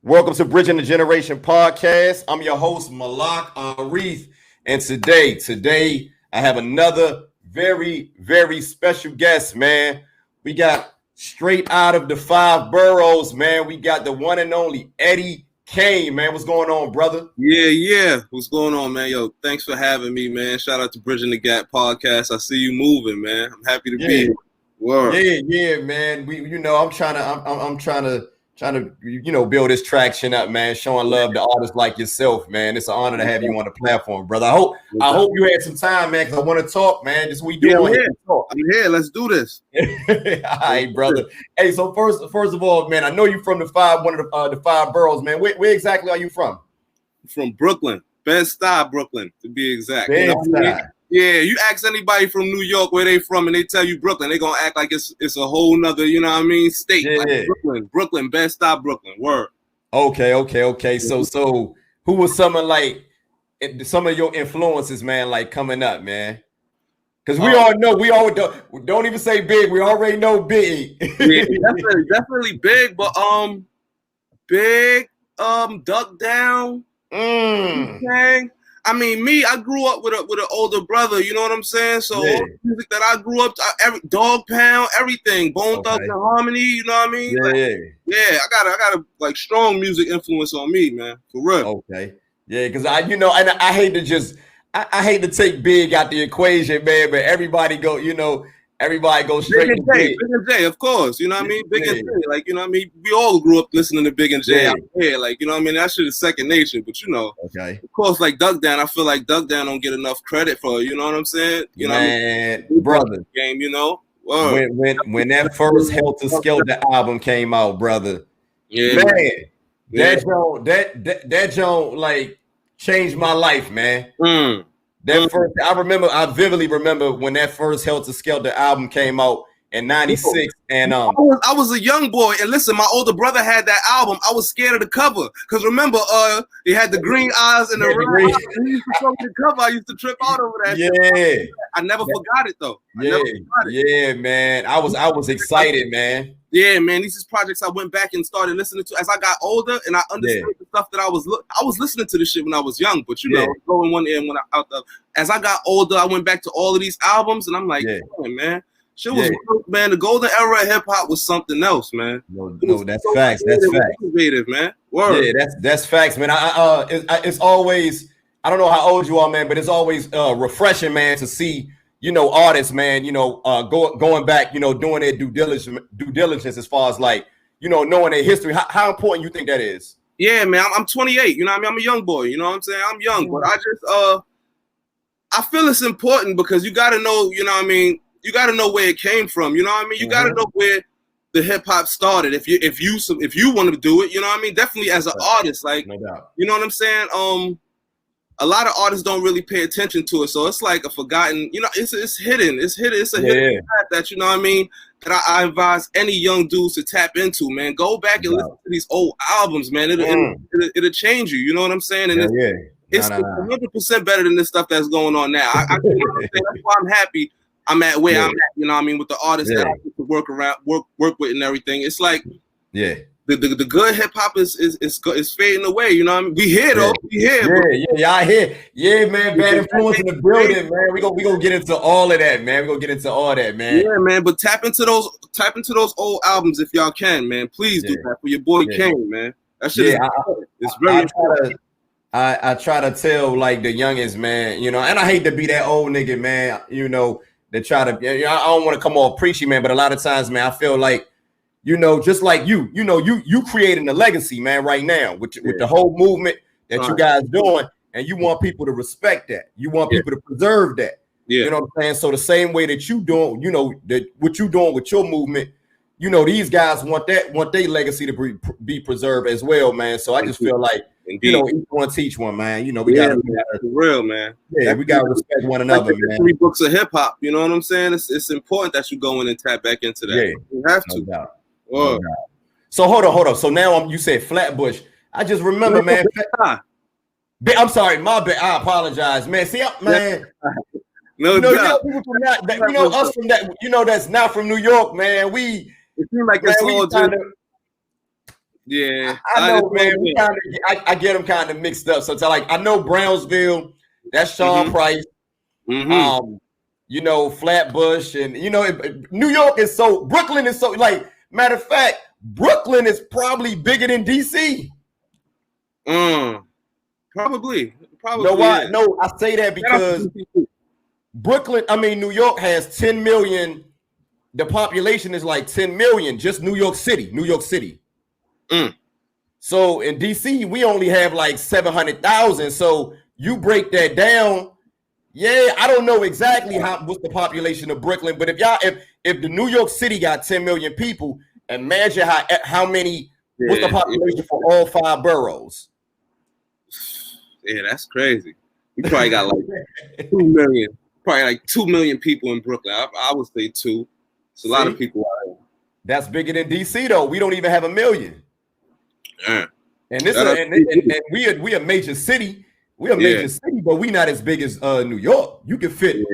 Welcome to Bridging the Generation podcast. I'm your host, Malak Arif, and today I have another very special guest, man. We got straight out of the 5 boroughs, man. We got the one and only Eddie Kaine, man. What's going on, brother? Yeah. What's going on, man? Yo, thanks for having me, man. Shout out to Bridging the Gap podcast. I see you moving, man. I'm happy to be here. Word. Yeah, man. I'm trying to build this traction up, man. Showing love to artists like yourself, man. It's an honor to have you on the platform, brother. I hope you had some time, man, because I want to talk, man. Just we doing. I'm here. Let's do this. All right, brother. Hey, so first of all, man, I know you from the 5 boroughs, man. Where exactly are you from? From Brooklyn, Bed-Stuy, Brooklyn, to be exact. Bed-Stuy. Yeah, you ask anybody from New York where they from, and they tell you Brooklyn, they gonna act like it's a whole nother, state. Yeah. Like Brooklyn, Bed-Stuy, Brooklyn. Word. Okay. So who was some of your influences, man, like coming up, man? Because we all don't even say Big. We already know Big. Yeah, definitely Big, but Big, Duck Down. I mean, I grew up with an older brother, you know what I'm saying? So all the music that I grew up to, every Dog Pound, everything, Bone Thugs and Harmony, you know what I mean? I got a like strong music influence on me, man, for real. Okay, yeah, because I hate I hate to take Big out the equation, man, but everybody goes straight to Big. Big and J, of course, you know what I mean? Big and J, like, you know what I mean? We all grew up listening to Big and J out here, like, you know what I mean? That shit is second nature, but okay. Of course, like Duck Down, I feel like Duck Down don't get enough credit for, you know what I'm saying? You know man, what I mean? brother. Game, When that first Helter Skelter album came out, brother, that joint like changed my life, man. I vividly remember when that first Helter Skelter album came out in '96, and I was a young boy, and listen, my older brother had that album. I was scared of the cover because remember, he had the green eyes and the red eyes. He used to show me the cover. I used to trip out over that. Yeah, I never forgot it though. Yeah, man. I was excited, man. Yeah, man. These is projects I went back and started listening to as I got older, and I understood the stuff that I was listening to this shit when I was young, but going one ear and one out the. As I got older, I went back to all of these albums, and I'm like, man, shit was man. The golden era of hip hop was something else, man. No, that's facts. That's facts. Innovative, man. Word. Yeah, that's facts, man. It's always, I don't know how old you are, man, but it's always refreshing, man, to see artists, man, going back, doing their due diligence as far as like, knowing their history. How important you think that is? Yeah, man. I'm 28. You know what I mean? I'm a young boy. You know what I'm saying? I'm young, but I feel it's important because you got to know, you know what I mean? You got to know where it came from. You know what I mean? You got to know where the hip hop started. If you want to do it, you know what I mean? Definitely as an artist, like, no doubt. You know what I'm saying? A lot of artists don't really pay attention to it, so it's like a forgotten. It's hidden. It's a hidden path that you know what I mean. That I advise any young dudes to tap into. Man, go back and listen to these old albums, man. It'll change you. You know what I'm saying? And it's 100% better than this stuff that's going on now. That's why I'm happy. I'm at where I'm at. You know what I mean? With the artists that I get to work with and everything. It's like The good hip hop is fading away, you know what I mean? We here though. We here. I hear. Yeah, man, bad influence in the building, man. We gonna get into all of that, man. Yeah, man. But tap into those old albums if y'all can, man. Please do that for your boy Kaine, man. That shit it's very important. I try to tell like the youngest, man, and I hate to be that old nigga, man, that try to I don't want to come off preachy, man, but a lot of times, man, I feel like just like you creating a legacy, man, right now with the whole movement that you guys doing, and you want people to respect that. You want people to preserve that. You know what I'm saying? So the same way that you doing, what you doing with your movement, these guys want their legacy to be preserved as well, man. So I just feel like, each one teach one, man. We gotta for real, man. Yeah, we gotta respect one another, man. 3 books of hip hop, you know what I'm saying? It's important that you go in and tap back into that. Yeah, you have to. No doubt. No doubt. So hold on. So now you said Flatbush. I just remember, man. I'm sorry, my bad. I apologize, man. See, man. No doubt. People from that, us from that, that's not from New York, man. It seems like it's all just. Yeah, I know, man. I get them kind of mixed up. So it's like I know Brownsville, that's Sean Price. You know, Flatbush, and you know, New York is so, Brooklyn is so, like, matter of fact, Brooklyn is probably bigger than DC. Probably. You know why? No, I say that because Brooklyn, I mean, New York has 10 million. The population is like 10 million, just New York City. So in DC, we only have like 700,000. So you break that down. Yeah, I don't know exactly what's the population of Brooklyn, but if the New York City got 10 million people, imagine how many, what's the population for all 5 boroughs? Yeah, that's crazy. We probably got like 2 million, probably like 2 million people in Brooklyn. I would say 2. It's a lot of people out here. That's bigger than DC though. We don't even have 1 million. Yeah. And this and we a major city. We're a major city, but we not as big as New York. You can fit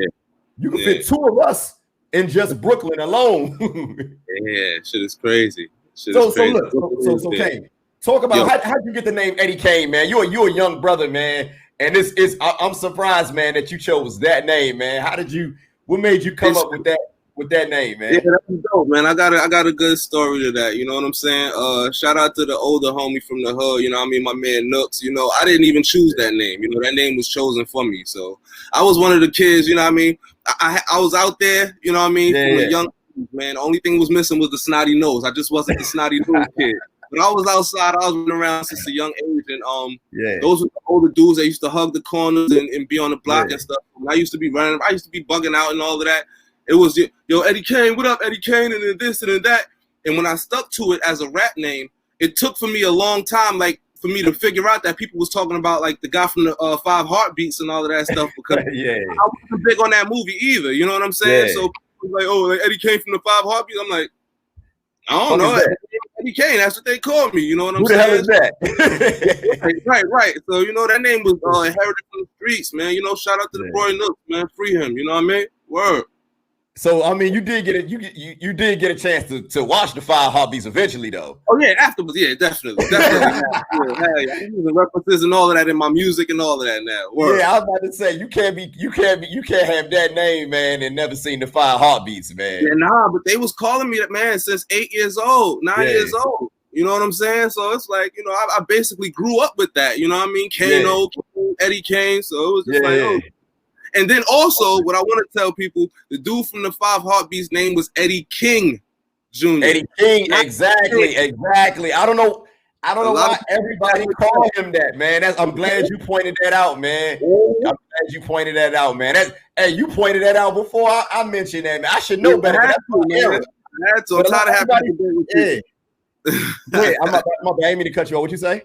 fit 2 of us in just Brooklyn alone. Yeah, shit is crazy. So Kaine, talk about how'd you get the name Eddie Kaine, man? You're a young brother, man, and I'm surprised, man, that you chose that name, man. What made you come up with that name, man? Yeah, that's dope, man. I got a good story to that. You know what I'm saying? Shout out to the older homie from the hood. You know what I mean? My man Nooks. You know, I didn't even choose that name. You know, that name was chosen for me. So I was one of the kids. You know what I mean? I was out there. You know what I mean? From a young man. The only thing was missing was the snotty nose. I just wasn't the snotty nose kid. But I was outside. I was running around since a young age, and those were the older dudes that used to hug the corners and be on the block and stuff. And I used to be running. I used to be bugging out and all of that. It was, yo, Eddie Kaine, what up, Eddie Kaine, and then this and then that. And when I stuck to it as a rap name, it took for me a long time, like, for me to figure out that people was talking about, like, the guy from the 5 Heartbeats and all of that stuff, because I wasn't big on that movie either, you know what I'm saying? So people was like, oh, like Eddie Kaine from the 5 Heartbeats. I'm like, I don't know. Eddie Kaine, that's what they call me, you know what I'm saying? Who the hell is that? Right. So, you know, that name was inherited from the streets, man. You know, shout out to the boy Nooks, man. Free him, you know what I mean? Word. So I mean, you did get you did get a chance to watch the 5 Heartbeats eventually, though. Oh yeah, afterwards, yeah, definitely. I'm using references and all of that in my music and all of that now. Word. Yeah, I was about to say you can't have that name, man, and never seen the 5 Heartbeats, man. Yeah, nah, but they was calling me that, man, since 8 years old, 9 years old. You know what I'm saying? So it's like, you know, I basically grew up with that. You know what I mean? Kano, Eddie Kaine. So it was just like, oh. And then also, what I want to tell people, the dude from the 5 Heartbeats name was Eddie King Jr. Eddie King, exactly. I don't know why everybody called him that, man. I'm glad you pointed that out, man. I'm glad you pointed that out, man. Hey, you pointed that out before I mentioned that, man. I should know better. I'm tired of having to Wait, I'm not aiming to cut you off. What you say?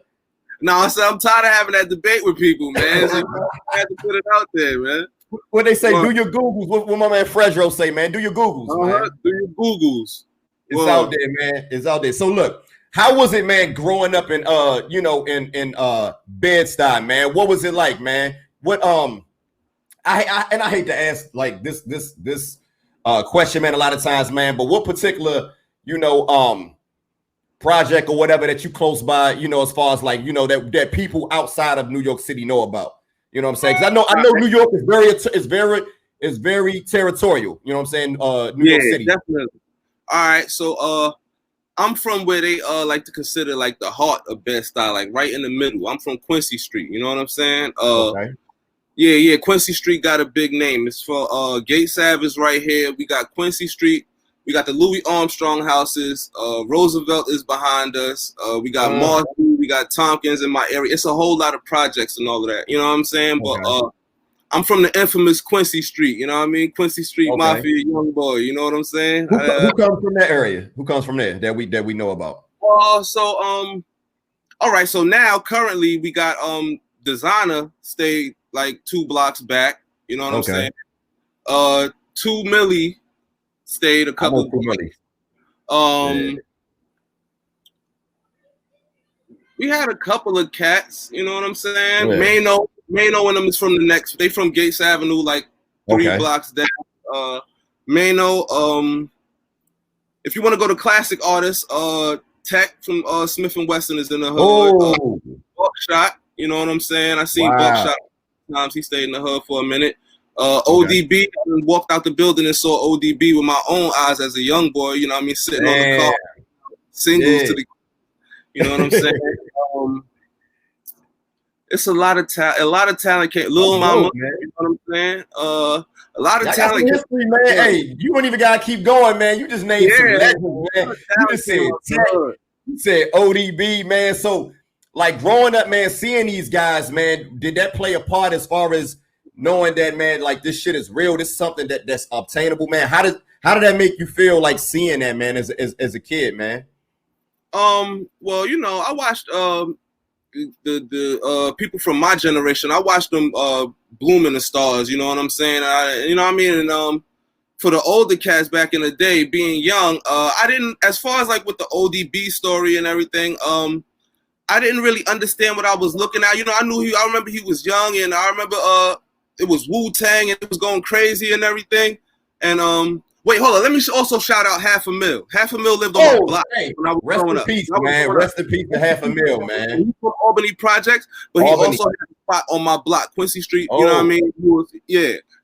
No, I said I'm tired of having that debate with people, man. So I had to put it out there, man. What they say, do your Googles. What my man Fredro say, man. Do your Googles, man. Do your Googles. It's out there, man. It's out there. So look, how was it, man, growing up in in Bed-Stuy, man? What was it like, man? What I hate to ask like this question, man, a lot of times, man, but what particular, project or whatever that you close by, as far as like, that people outside of New York City know about? You know what I'm saying? Because I know New York is very territorial. You know what I'm saying? New York City. Definitely. All right, so I'm from where they like to consider like the heart of Bed-Stuy, like right in the middle. I'm from Quincy Street. You know what I'm saying? Okay. Yeah. Quincy Street got a big name. It's for Gates Ave is right here. We got Quincy Street. We got the Louis Armstrong houses. Roosevelt is behind us. We got Marcy. We got Tompkins in my area. It's a whole lot of projects and all of that. You know what I'm saying? Okay. But I'm from the infamous Quincy Street. You know what I mean? Quincy Street Mafia, young boy. You know what I'm saying? Who comes from that area? Who comes from there that we know about? All right. So now currently we got Designer stayed like 2 blocks back. You know what I'm saying? 2 Millie stayed a couple of months. We had a couple of cats, you know what I'm saying? Yeah. Mano and them is from the next. They from Gates Avenue, like 3 blocks down. Mano. If you want to go to classic artists, Tech from Smith and Wesson is in the hood. Oh, Buckshot, you know what I'm saying? I seen wow. Buckshot times. He stayed in the hood for a minute. ODB, I walked out the building and saw ODB with my own eyes as a young boy. You know what I mean? Sitting on the car, singles to the, you know what I'm saying? It's a lot of talent. A lot of talent came. Lil Mama, you know what I'm saying? A lot of talent. History, man. Hey, you don't even gotta keep going, man. You just named some legends, man. You just said Tech. You said ODB, man. So, like growing up, man, seeing these guys, man, did that play a part as far as knowing that, man, like this shit is real? This is something that's obtainable, man. How did that make you feel, like seeing that, man, as a kid, man? Well, you know, I watched the people from my generation. I watched them bloom in the stars. You know what I'm saying? You know what I mean? And for the older cats back in the day, being young, I didn't, as far as like with the ODB story and everything, I didn't really understand what I was looking at. You know, I remember he was young, and I remember it was Wu-Tang and it was going crazy and everything. And wait, hold on. Let me also shout out Half a Mil. Half a Mil lived on my block when I was growing up. Peace, man. Rest in peace to Half a Mil, man. He's from Albany Projects, but he also had a spot on my block, Quincy Street. You know what I mean?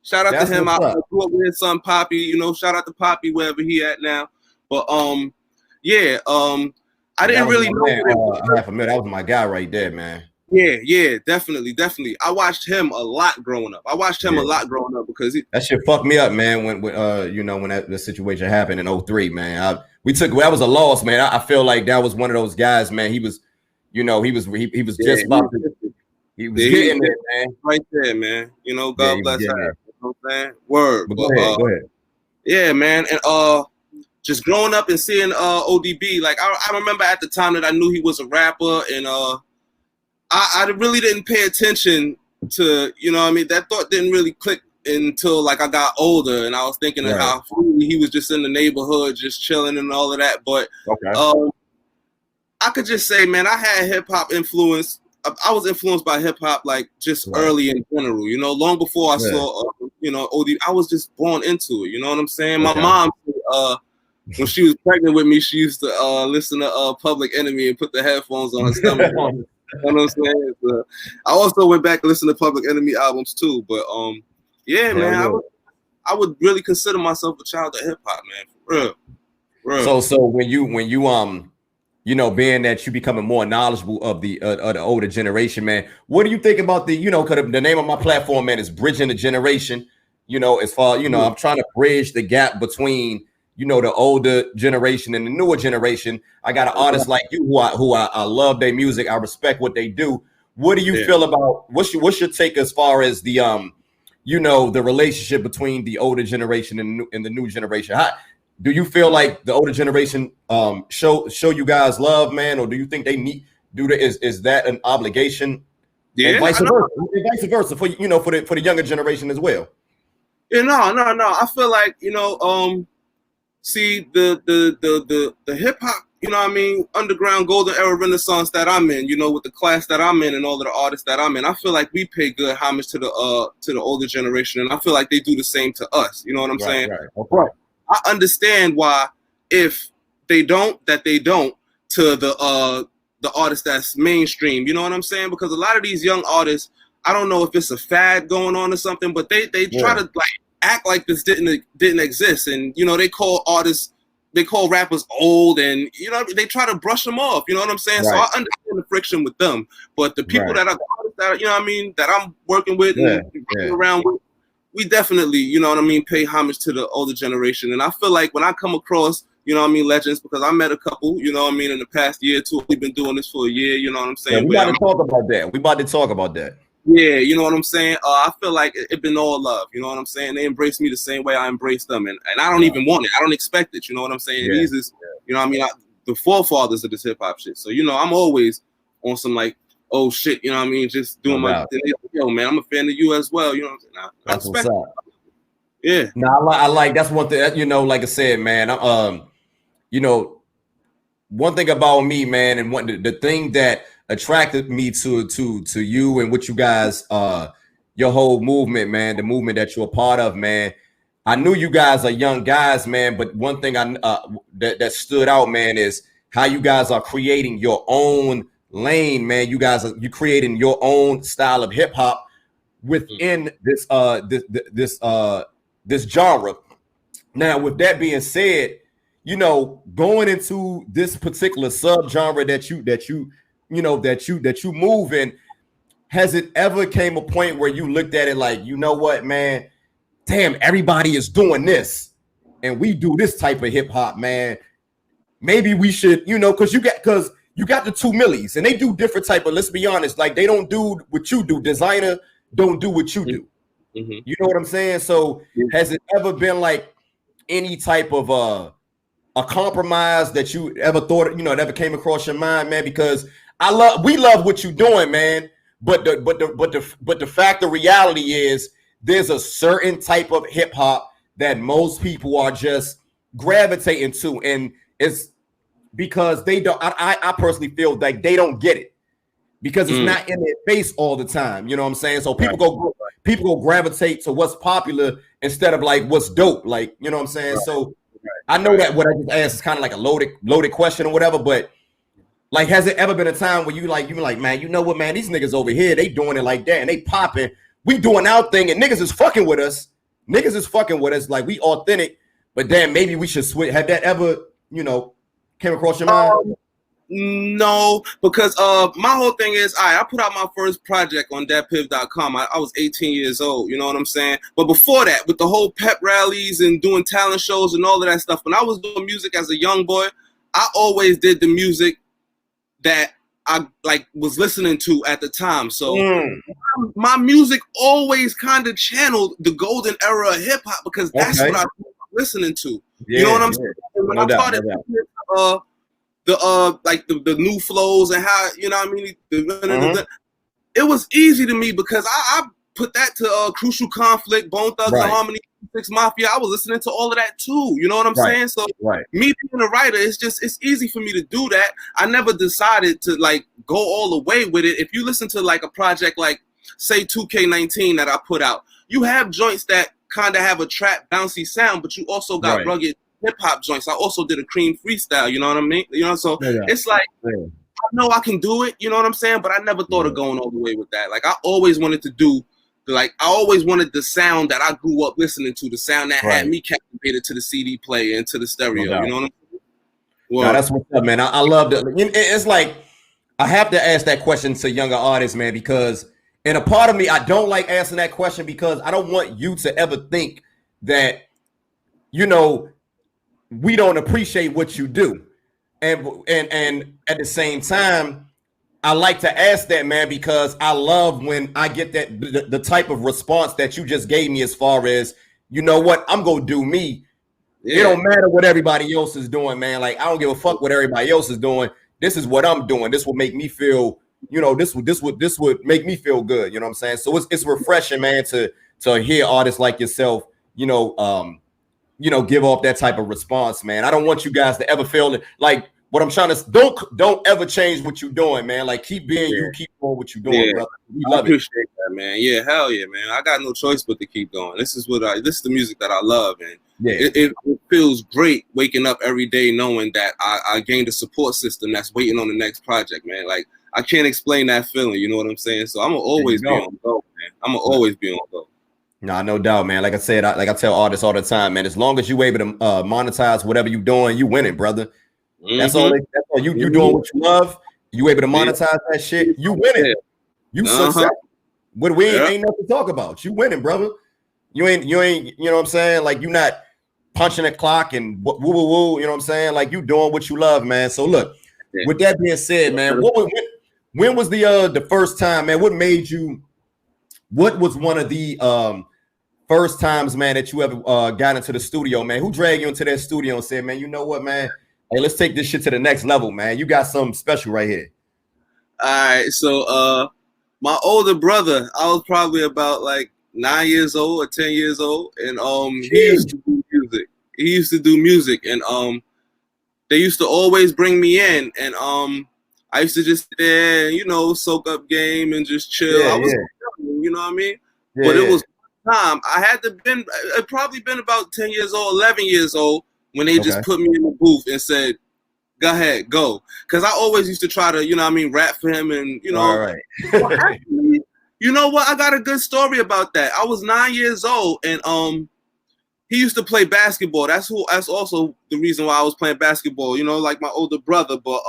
Shout out to him. I grew up with his son Poppy. You know, shout out to Poppy wherever he at now. But I didn't really know Half a Mil. That was my guy right there, man. Yeah, definitely. I watched him a lot growing up. Because that shit fucked me up, man. When you know, when the situation happened in 2003, man. That was a loss, man. I feel like that was one of those guys, man. He was, you know, he was just about to, he was getting it, man. Right there, man. You know, God bless her. You know what I'm saying? Word. But go ahead. Yeah, man. And just growing up and seeing ODB, like I remember at the time that I knew he was a rapper, and I really didn't pay attention to, you know what I mean? That thought didn't really click until like I got older, and I was thinking of how he was just in the neighborhood, just chilling and all of that. But I could just say, man, I had hip hop influence. I was influenced by hip hop like just early in general, you know, long before I saw, you know, OD. I was just born into it. You know what I'm saying? My mom, when she was pregnant with me, she used to listen to Public Enemy and put the headphones on her stomach. You know what I'm saying? So, I also went back and listened to Public Enemy albums too. But man, I would really consider myself a child of hip hop, man. For real. So when you you know, being that you becoming more knowledgeable of the older generation, man, what do you think about the, you know, because the name of my platform, man, is Bridging the Generation. You know, as far, you know, I'm trying to bridge the gap between, you know, the older generation and the newer generation. I got an artist like you who I love their music. I respect what they do. What do you feel about, what's your take as far as the you know, the relationship between the older generation and the new generation? How do you feel like the older generation show you guys love, man, or do you think they need is that an obligation? Yeah, and vice versa for, you know, for the younger generation as well. Yeah, no. I feel like, you know, see the hip hop, you know what I mean, underground golden era renaissance that I'm in, you know, with the class that I'm in and all of the artists that I'm in, I feel like we pay good homage to the older generation, and I feel like they do the same to us. You know what I'm saying? Right. Okay. I understand why if they don't to the artist that's mainstream. You know what I'm saying? Because a lot of these young artists, I don't know if it's a fad going on or something, but they try to like act like this didn't exist, and you know they call rappers old, and you know they try to brush them off. You know what I'm saying? Right. So I understand the friction with them, but the people that you know what I mean, that I'm working with and around with, we definitely, you know what I mean, pay homage to the older generation. And I feel like when I come across, you know what I mean, legends, because I met a couple, you know what I mean, in the past year or two. We've been doing this for a year, you know what I'm saying? We about to talk about that. Yeah, you know what I'm saying? I feel like it been all love, you know what I'm saying? They embrace me the same way I embrace them, and I don't even want it. I don't expect it, you know what I'm saying? Yeah. These is, you know what I mean, the forefathers of this hip-hop shit. So, you know, I'm always on some like, oh shit, you know what I mean, just doing my thing. Yo, man, I'm a fan of you as well, you know what I'm saying? I expect it. Yeah. No, I like that's one thing, you know, like I said, man, you know, one thing about me, man, and the thing that attracted me to you and what you guys, your whole movement, man, the movement that you're a part of, man. I knew you guys are young guys, man, but one thing that stood out, man, is how you guys are creating your own lane, man. You creating your own style of hip hop within this this genre. Now, with that being said, you know, going into this particular subgenre that you move in, has it ever came a point where you looked at it like, you know what, man, damn, everybody is doing this and we do this type of hip hop, man. Maybe we should, you know, because you got the 2 Millies and they do different type of, let's be honest, like they don't do what you do. Designer don't do what you do. Mm-hmm. You know what I'm saying? So has it ever been like any type of a compromise that you ever thought, you know, that ever came across your mind, man? Because we love what you're doing, man. But the fact of reality is there's a certain type of hip hop that most people are just gravitating to, and it's because they don't. I personally feel like they don't get it because it's not in their face all the time. You know what I'm saying? So people go gravitate to what's popular instead of like what's dope. Like, you know what I'm saying? Right. So I know that what I just asked is kind of like a loaded question or whatever, but like, has it ever been a time where you like, man, you know what, man, these niggas over here, they doing it like that and they popping. We doing our thing and niggas is fucking with us. Niggas is fucking with us. Like, we authentic, but damn, maybe we should switch. Have that ever, you know, came across your mind? No, because my whole thing is, I put out my first project on datpiv.com. I was 18 years old, you know what I'm saying? But before that, with the whole pep rallies and doing talent shows and all of that stuff, when I was doing music as a young boy, I always did the music that I like was listening to at the time. So my music always kind of channeled the golden era of hip hop because that's what I was listening to. Yeah, you know what I'm saying? When I started the new flows and how, you know what I mean, it was easy to me because I put that to Crucial Conflict, Bone Thugs and Harmony, 6 Mafia. I was listening to all of that too. You know what I'm saying? So me being a writer, it's easy for me to do that. I never decided to like go all the way with it. If you listen to like a project like say 2K19 that I put out, you have joints that kind of have a trap bouncy sound, but you also got rugged hip hop joints. I also did a Cream freestyle, you know what I mean? You know, so it's like I know I can do it, you know what I'm saying? But I never thought of going all the way with that. Like I always wanted to do I always wanted the sound that I grew up listening to, the sound that had me captivated to the CD player and to the stereo. You know what I'm saying? Well, no, that's what's up, man. I love it. It's like I have to ask that question to younger artists, man, because and a part of me, I don't like asking that question because I don't want you to ever think that, you know, we don't appreciate what you do. And at the same time, I like to ask that, man, because I love when I get that the type of response that you just gave me as far as, you know what, I'm going to do me. It don't matter what everybody else is doing, man. Like, I don't give a fuck what everybody else is doing. This is what I'm doing. This will make me feel, you know, this would make me feel good. You know what I'm saying? So it's refreshing, man, to hear artists like yourself, you know, give off that type of response, man. I don't want you guys to ever feel like what I'm trying to don't ever change what you're doing, man. Like keep being you, keep doing what you're doing, brother. We love it. That, man. Yeah, hell yeah, man. I got no choice but to keep going. This is the music that I love, and it feels great waking up every day knowing that I gained a support system that's waiting on the next project, man. Like I can't explain that feeling, you know what I'm saying? So I'm gonna always be on go, man. I'm gonna always be on go. Nah, no doubt, man. Like I said, like I tell artists all the time, man. As long as you able to monetize whatever you're doing, you winning, brother. That's all. That's all. You doing what you love. You able to monetize that shit. You winning. You success. What we ain't nothing to talk about. You winning, brother. You ain't. You know what I'm saying? Like you not punching a clock and woo woo woo. You know what I'm saying? Like you doing what you love, man. So look. With that being said, man, when was the first time, man? What made you? What was one of the first times, man, that you ever got into the studio, man? Who dragged you into that studio and said, man, you know what, man? Hey, let's take this shit to the next level, man. You got something special right here. All right. So my older brother, I was probably about like 9 years old or 10 years old. And he used to do music. He used to do music. And they used to always bring me in. And I used to just sit there, you know, soak up game and just chill. I was young, you know what I mean? But it was time. I'd probably been about 10 years old, 11 years old when they just put me in the booth and said, Go ahead, go. Because I always used to try to, you know what I mean, rap for him and, you know. All right. Well, actually, you know what? I got a good story about that. I was 9 years old and he used to play basketball. That's also the reason why I was playing basketball, you know, like my older brother. But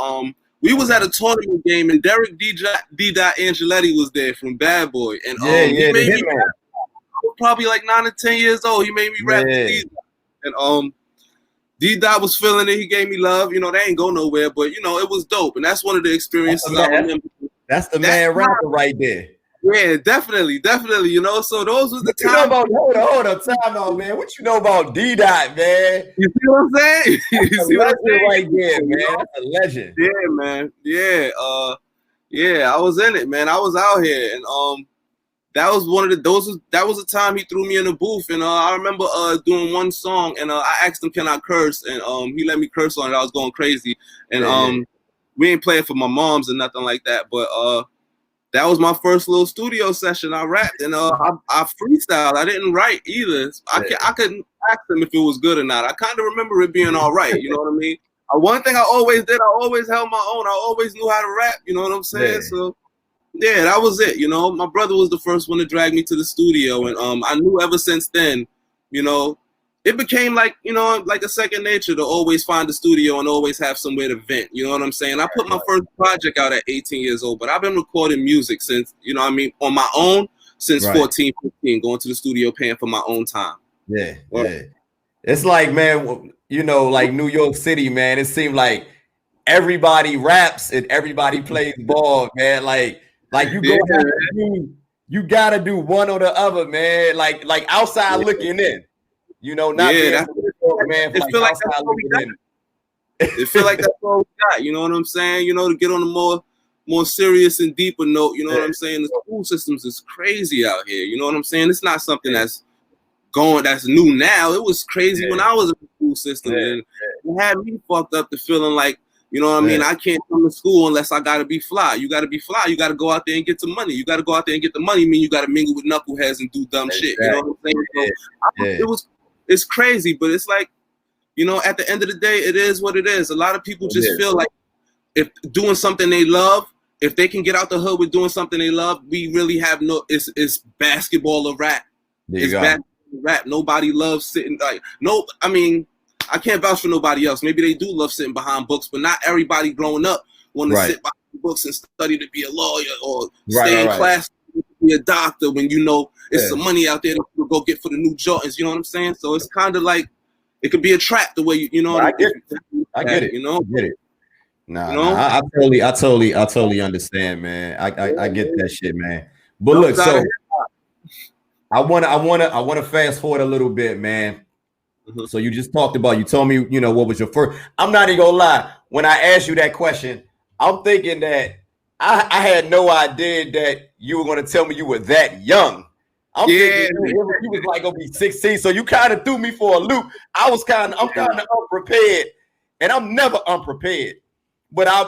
we was at a tournament game and Derek D. Angeletti was there from Bad Boy. And he made me rap. I was probably like 9 or 10 years old. He made me rap to D. And D-Dot was feeling it. He gave me love. You know, they ain't go nowhere, but, you know, it was dope. And that's one of the experiences I remember. That's the man rapper right there. Yeah, definitely. You know, so those was the time. Hold up, time out, man. What you know about D-Dot, man? You see what I'm saying? You see what I'm saying? Right there, man. That's a legend. Yeah, man. Yeah. I was in it, man. I was out here, and that was that was the time he threw me in the booth, and I remember doing one song, and I asked him, "Can I curse?" And he let me curse on it. I was going crazy, and we ain't playing for my moms or nothing like that, but that was my first little studio session. I rapped, and I freestyled. I didn't write either. I couldn't ask him if it was good or not. I kind of remember it being all right. You know what I mean? One thing I always did, I always held my own. I always knew how to rap. You know what I'm saying? So. Yeah, that was it. You know, my brother was the first one to drag me to the studio, and I knew ever since then, you know, it became like, you know, like a second nature to always find the studio and always have somewhere to vent. You know what I'm saying? I put my first project out at 18 years old, but I've been recording music since, you know what I mean, on my own since 14, 15, going to the studio, paying for my own time. Yeah. It's like, man, you know, like New York City, man, it seemed like everybody raps and everybody plays ball, man. Like you gotta do one or the other, man. Like outside looking in, you know, not man. It feel like that's all we got. It feel like that's all we got. You know what I'm saying? You know, to get on a more serious and deeper note. You know what I'm saying? The school systems is crazy out here. You know what I'm saying? It's not something that's new now. It was crazy when I was in the school system, and it had me fucked up to feeling like. You know what I mean? I can't come to school unless I gotta be fly. You gotta be fly. You gotta go out there and get some money. You gotta go out there and get the money. Mean you gotta mingle with knuckleheads and do dumb shit. You know what I'm saying? So it's crazy, but it's like, you know, at the end of the day, it is what it is. A lot of people just feel like if doing something they love, if they can get out the hood with doing something they love, we really have it's basketball or rap. It's basketball or rap. Nobody loves sitting I mean. I can't vouch for nobody else. Maybe they do love sitting behind books, but not everybody growing up want to sit behind books and study to be a lawyer or stay in class to be a doctor when you know it's some money out there to go get for the new Jordans. You know what I'm saying? So it's kind of like it could be a trap the way you know. I get it. You know, I get it. Nah, I totally understand, man. I get that shit, man. But look, so I wanna fast forward a little bit, man. So you just talked about, you told me, you know, what was your first, I'm not even gonna lie. When I asked you that question, I'm thinking that I had no idea that you were going to tell me you were that young. I'm thinking you was like gonna be 16. So you kind of threw me for a loop. I'm kind of unprepared, and I'm never unprepared. But I'm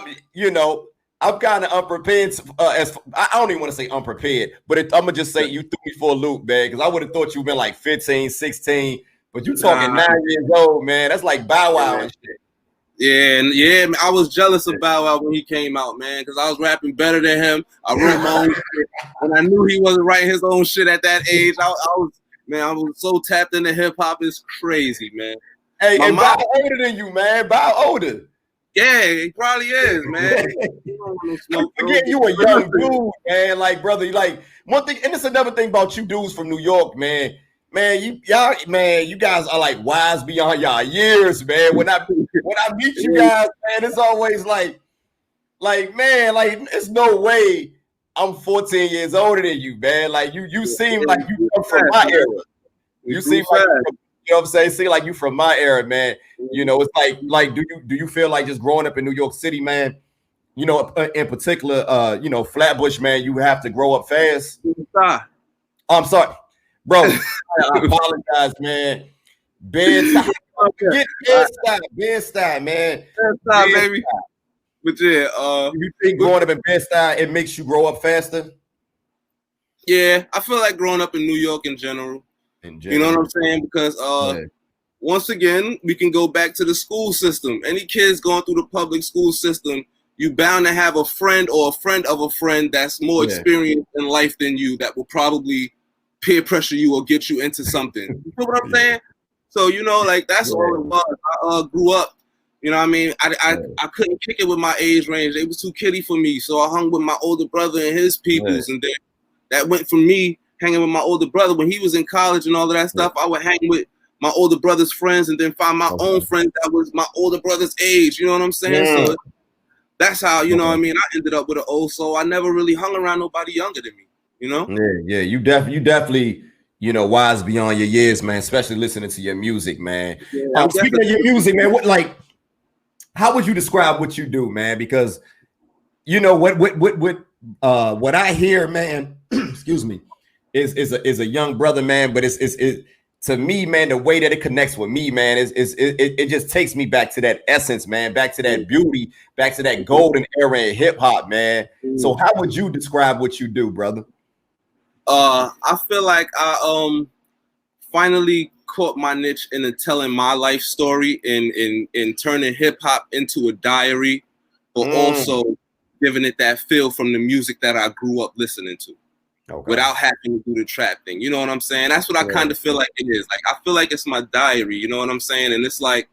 kind of unprepared. I don't even want to say unprepared, but I'm gonna just say you threw me for a loop, man, because I would have thought you've been like 15, 16. But you talking 9 years old, man. That's like Bow Wow and shit. Yeah, I was jealous of Bow Wow when he came out, man, because I was rapping better than him. I wrote my own shit, and I knew he wasn't writing his own shit at that age. I was so tapped into hip hop. It's crazy, man. Hey, and Bow older than you, man. Bow older. Yeah, he probably is, man. Forget you a young dude, man. Like, brother, like one thing, and it's another thing about you dudes from New York, man. Man, you guys are like wise beyond y'all years, man. When I meet you guys, man, it's always like, man, like it's no way I'm 14 years older than you, man. Like you seem like you come from my era. You seem like, you know what I'm saying? Seem like you from my era, man. You know, it's like do you feel like just growing up in New York City, man? You know, in particular, Flatbush, man, you have to grow up fast. I'm sorry. Bro, I apologize, man. Bed-Stuy. Get Bed-Stuy, man. Bed-Stuy, baby. But yeah, you think growing up in Bed-Stuy, it makes you grow up faster? Yeah, I feel like growing up in New York in general. You know what I'm saying? Because once again, we can go back to the school system. Any kids going through the public school system, you bound to have a friend or a friend of a friend that's more experienced in life than you that will probably peer pressure you or get you into something. You know what I'm saying? So, you know, like that's all it was. I grew up, you know what I mean? I couldn't kick it with my age range. They was too kiddie for me. So I hung with my older brother and his peoples. And then that went from me hanging with my older brother when he was in college and all of that stuff. I would hang with my older brother's friends and then find my own friends that was my older brother's age. You know what I'm saying? So that's how, you know what I mean, I ended up with an old soul. I never really hung around nobody younger than me, you know? Yeah. You definitely, you know, wise beyond your years, man, especially listening to your music, man. Speaking of your music, man, how would you describe what you do, man? Because, you know, what I hear, man, excuse me, is a young brother, man, but it's to me, man, the way that it connects with me, man, it just takes me back to that essence, man, back to that beauty, back to that golden era in hip hop, man. So how would you describe what you do, brother? I feel like I finally caught my niche in telling my life story in turning hip hop into a diary, but also giving it that feel from the music that I grew up listening to. Without having to do the trap thing. You know what I'm saying? That's what I kind of feel like it is. Like, I feel like it's my diary, you know what I'm saying? And it's like,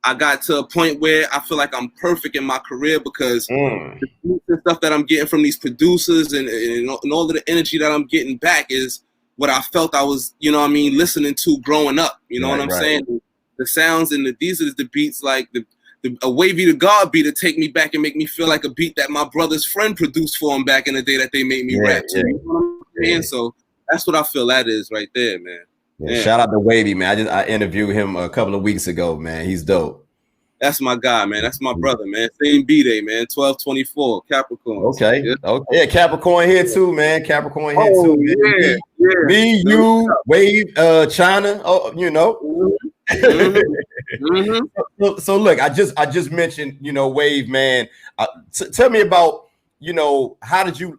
I got to a point where I feel like I'm perfect in my career because the stuff that I'm getting from these producers and all of the energy that I'm getting back is what I felt I was, you know what I mean, listening to growing up. You know what I'm saying? The sounds and these are the beats, like a Wavy to God beat to take me back and make me feel like a beat that my brother's friend produced for him back in the day that they made me rap to. You know what I'm saying? So that's what I feel that is right there, man. Shout out to Wavy, man. I interviewed him a couple of weeks ago, man. He's dope. That's my guy, man. That's my brother, man. Same B-Day, man. 12/24, Capricorn. Okay. Yeah, Capricorn here too, man. Capricorn here too, man. Me, you, Wave, China. Oh, you know. So look, I just mentioned, you know, Wave, man. Tell me about, you know, how did you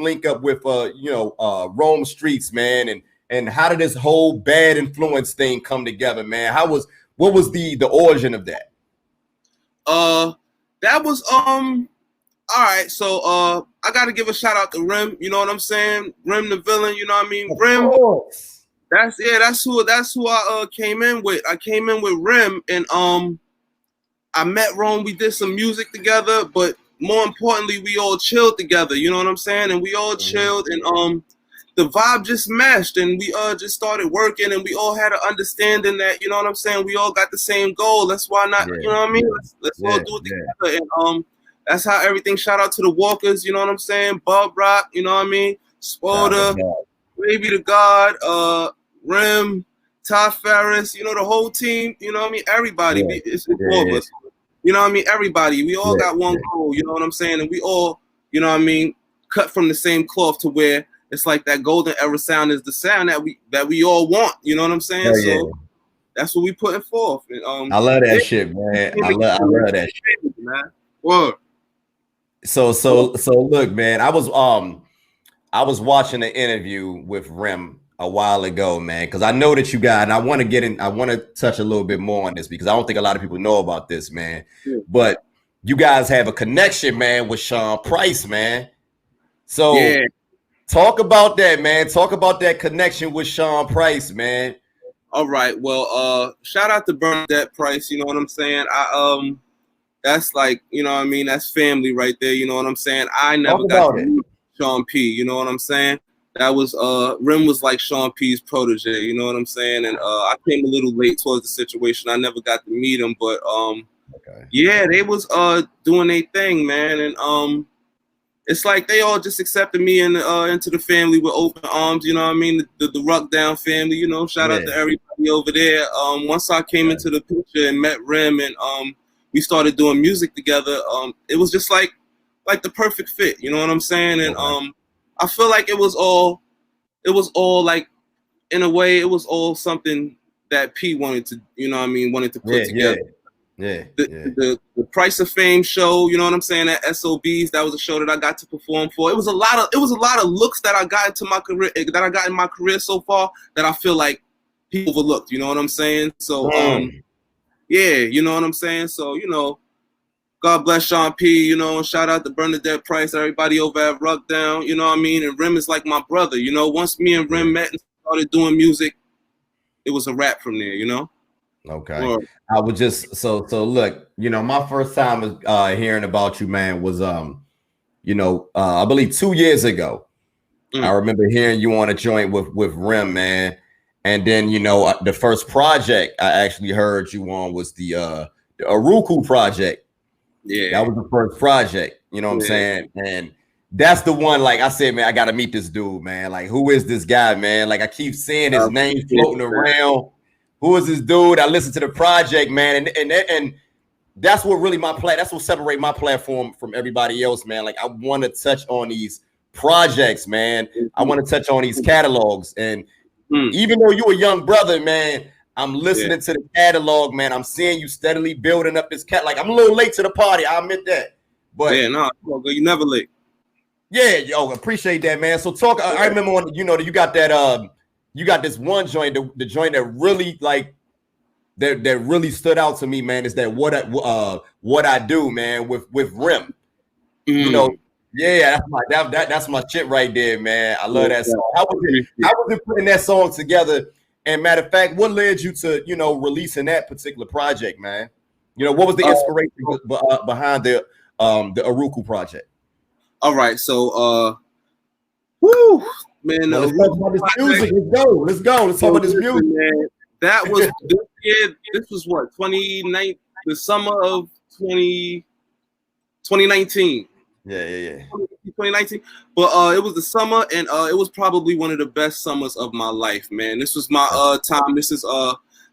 link up with Rome Streets, man, and how did this whole bad influence thing come together, man? What was the origin of that? That was all right. So I gotta give a shout out to Rim, you know what I'm saying? Rim the villain, you know what I mean? Rim. That's who I came in with. I came in with Rim and I met Rome. We did some music together, but more importantly, we all chilled together, you know what I'm saying? And we all chilled and the vibe just meshed and we just started working and we all had an understanding that, you know what I'm saying, we all got the same goal. That's why not, you know what I mean? Let's all do it together. And that's how everything, shout out to the Walkers, you know what I'm saying? Bob Rock, you know what I mean? Spoda, Wavy to God, Rim, Ty Ferris, you know, the whole team, you know what I mean? Everybody, it's all of us. You know what I mean? Everybody, we all got one goal, you know what I'm saying? And we all, you know what I mean, cut from the same cloth to where it's like that golden era sound is the sound that we all want, you know what I'm saying? So that's what we putting forth. And, I love that shit, man. I love that shit, man. What? So look, man, I was watching an interview with Rim a while ago, man, because I know that you got, and I want to touch a little bit more on this because I don't think a lot of people know about this, man. But you guys have a connection, man, with Sean Price, man. So talk about that, man. Talk about that connection with Sean Price, man. All right. Well, shout out to Bernadette Price, you know what I'm saying? That's like, you know what I mean? That's family right there, you know what I'm saying? I never got to meet Sean P, you know what I'm saying? That was Rim was like Sean P's protege, you know what I'm saying? And I came a little late towards the situation. I never got to meet him, but they was doing their thing, man. And it's like they all just accepted me into the family with open arms, you know what I mean? The Ruck Down family, you know, shout out to everybody over there. Once I came into the picture and met Rim and we started doing music together, it was just like the perfect fit, you know what I'm saying? And I feel like it was all like, in a way, it was all something that P wanted to, you know what I mean, wanted to put together. The Price of Fame show, you know what I'm saying, at SOBs, that was a show that I got to perform for. It was a lot of looks that I got into my career, that I got in my career so far, that I feel like he overlooked. You know what I'm saying? So yeah, you know what I'm saying? So, you know, God bless Sean P, you know, shout out to Bernadette Price, everybody over at Ruckdown, you know what I mean? And Rim is like my brother, you know. Once me and Rim met and started doing music, it was a wrap from there, you know? Okay. I was just so look, you know, my first time hearing about you, man, was you know, I believe 2 years ago. I remember hearing you on a joint with Rim, man. And then, you know, the first project I actually heard you on was the Aruku project. Yeah. That was the first project, you know what I'm saying? And that's the one, like I said, man, I gotta meet this dude, man. Like, who is this guy, man? Like, I keep seeing his name floating around. Who is this dude? I listened to the project, man, and that's what really that's what separate my platform from everybody else, man. Like, I want to touch on these projects, man. I want to touch on these catalogs, and even though you're a young brother, man, I'm listening to the catalog, man. I'm seeing you steadily building up this cat. Like, I'm a little late to the party, I admit that, but yeah, no, you never late. Yeah, yo, appreciate that, man. So talk. I remember when you know you got that. You got this one joint, the joint that really like that really stood out to me, man. Is that what I do, man, with Rim. You know, yeah, that's my shit right there, man. I love that song. How was it putting that song together? And matter of fact, what led you to, you know, releasing that particular project, man? You know, what was the inspiration behind the Aruku project? All right, so woo, man. Let's talk about this music. Let's go. Let's talk about this music, man. That was this year. This was what 2019, the summer of 2019. Yeah. 2019, but it was the summer, and it was probably one of the best summers of my life, man. This was my time. This is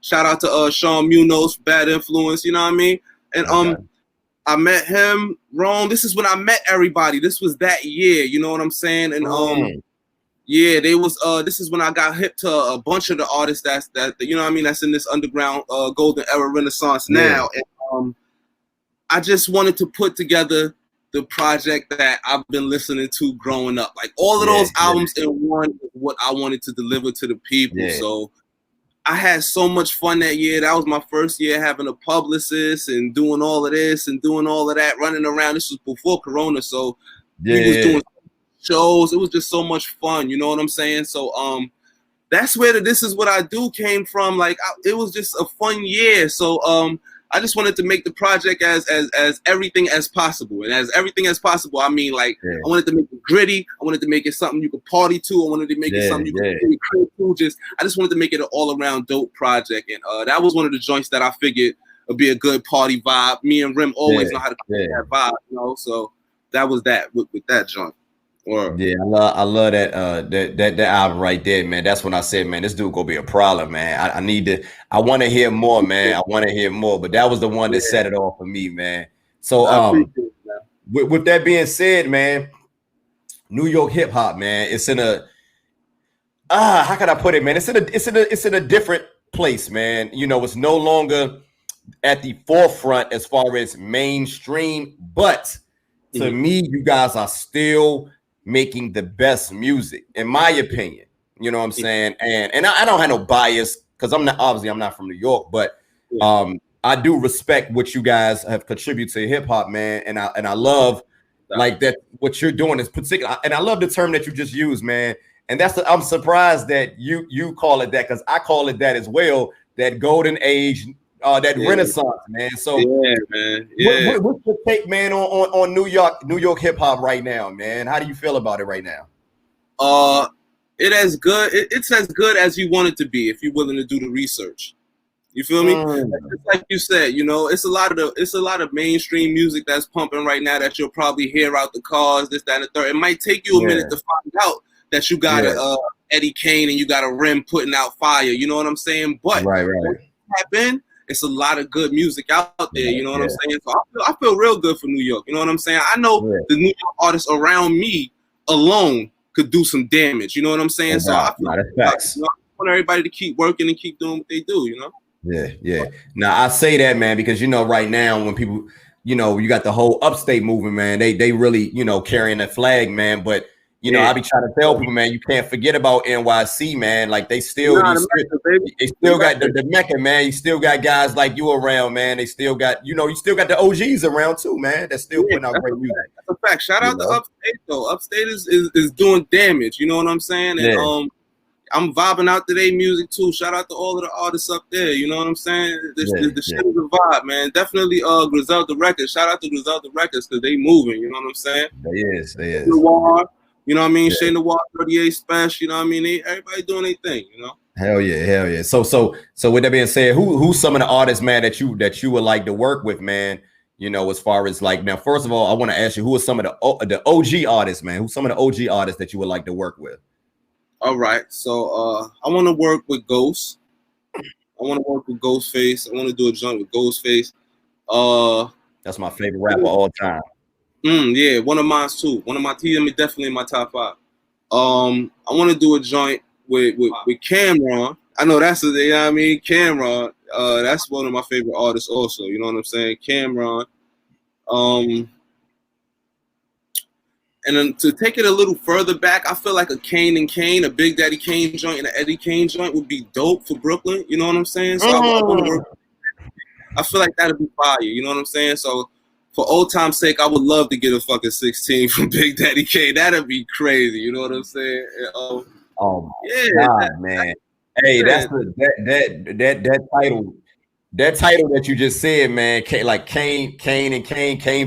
shout out to Sean Munoz, Bad Influence, you know what I mean? And I met him, Rome. This is when I met everybody. This was that year, you know what I'm saying? And yeah, they was this is when I got hip to a bunch of the artists that you know what I mean, that's in this underground golden era renaissance now. And I just wanted to put together the project that I've been listening to growing up. Like all of those albums in one is what I wanted to deliver to the people. So I had so much fun that year. That was my first year having a publicist and doing all of this and doing all of that, running around. This was before Corona, so we was doing shows. It was just so much fun, you know what I'm saying? So that's where the This Is What I Do came from. Like it was just a fun year. So I just wanted to make the project as everything as possible. And as everything as possible, I mean, like, I wanted to make it gritty. I wanted to make it something you could party to. I wanted to make it something you could really create to. I just wanted to make it an all-around dope project. And that was one of the joints that I figured would be a good party vibe. Me and Rim always know how to create that vibe, you know? So that was that with that joint. Yeah, I love that album right there, man. That's when I said, man, this dude gonna be a problem, man. I want to hear more, man. I want to hear more, but that was the one that set it off for me, man. So with that being said, man, New York hip hop, man, it's in a how can I put it, man? It's in a different place, man. You know, it's no longer at the forefront as far as mainstream, but to me, you guys are still making the best music, in my opinion. You know what I'm saying? And I don't have no bias because I'm not from New York, but I do respect what you guys have contributed to hip hop, man. And I love like that what you're doing is particular. And I love the term that you just used, man. And I'm surprised that you call it that, because I call it that as well. That golden age, that renaissance, man. So man. What's your take, man, on New York hip hop right now, man? How do you feel about it right now? It's as good as you want it to be if you're willing to do the research. You feel me? It's like you said, you know, it's a lot of mainstream music that's pumping right now that you'll probably hear out the cars, this, that, and the third. It might take you a minute to find out that you got a Eddie Kaine and you got a Rim putting out fire. You know what I'm saying? But it's a lot of good music out there, you know what I'm saying? So I feel real good for New York, you know what I'm saying? I know the New York artists around me alone could do some damage, you know what I'm saying? So I feel I want everybody to keep working and keep doing what they do, you know? Yeah. Now I say that, man, because you know, right now when people, you know, you got the whole upstate movement, man, they really, you know, carrying that flag, man. But you know, I be trying to tell people, man, you can't forget about NYC, man. Like they still, got the Mecca, man. You still got guys like you around, man. They still got, you know, you still got the OGs around too, man. That's still putting out great music. That's a fact. Shout out to Upstate though. Upstate is doing damage. You know what I'm saying? And I'm vibing out to their music too. Shout out to all of the artists up there. You know what I'm saying? The shit is a vibe, man. Definitely Griselda Records. Shout out to Griselda Records because they moving. You know what I'm saying? They is. Noir, you know what I mean? Shay Noir, 38 Special. You know what I mean? Everybody doing their thing. You know? Hell yeah. So with that being said, who's some of the artists, man, that you would like to work with, man? You know, as far as like now, first of all, I want to ask you, who are some of the OG artists, man? Who's some of the OG artists that you would like to work with? All right, so I want to work with Ghost. I want to work with Ghostface. I want to do a joint with Ghostface. That's my favorite rapper of all time. Yeah, one of mine too. One of my definitely in my top 5. I want to do a joint with Cameron. I know that's you know what I mean, Cameron. That's one of my favorite artists also. You know what I'm saying, Cameron. And then to take it a little further back, I feel like a Kane and Kane, a Big Daddy Kane joint and an Eddie Kaine joint would be dope for Brooklyn. You know what I'm saying? So I feel like that'd be fire. You know what I'm saying? So for old time's sake, I would love to get a fucking 16 from Big Daddy Kane. That'd be crazy. You know what I'm saying? Oh my God, man. Hey, that's that title. That title that you just said, man, like Kane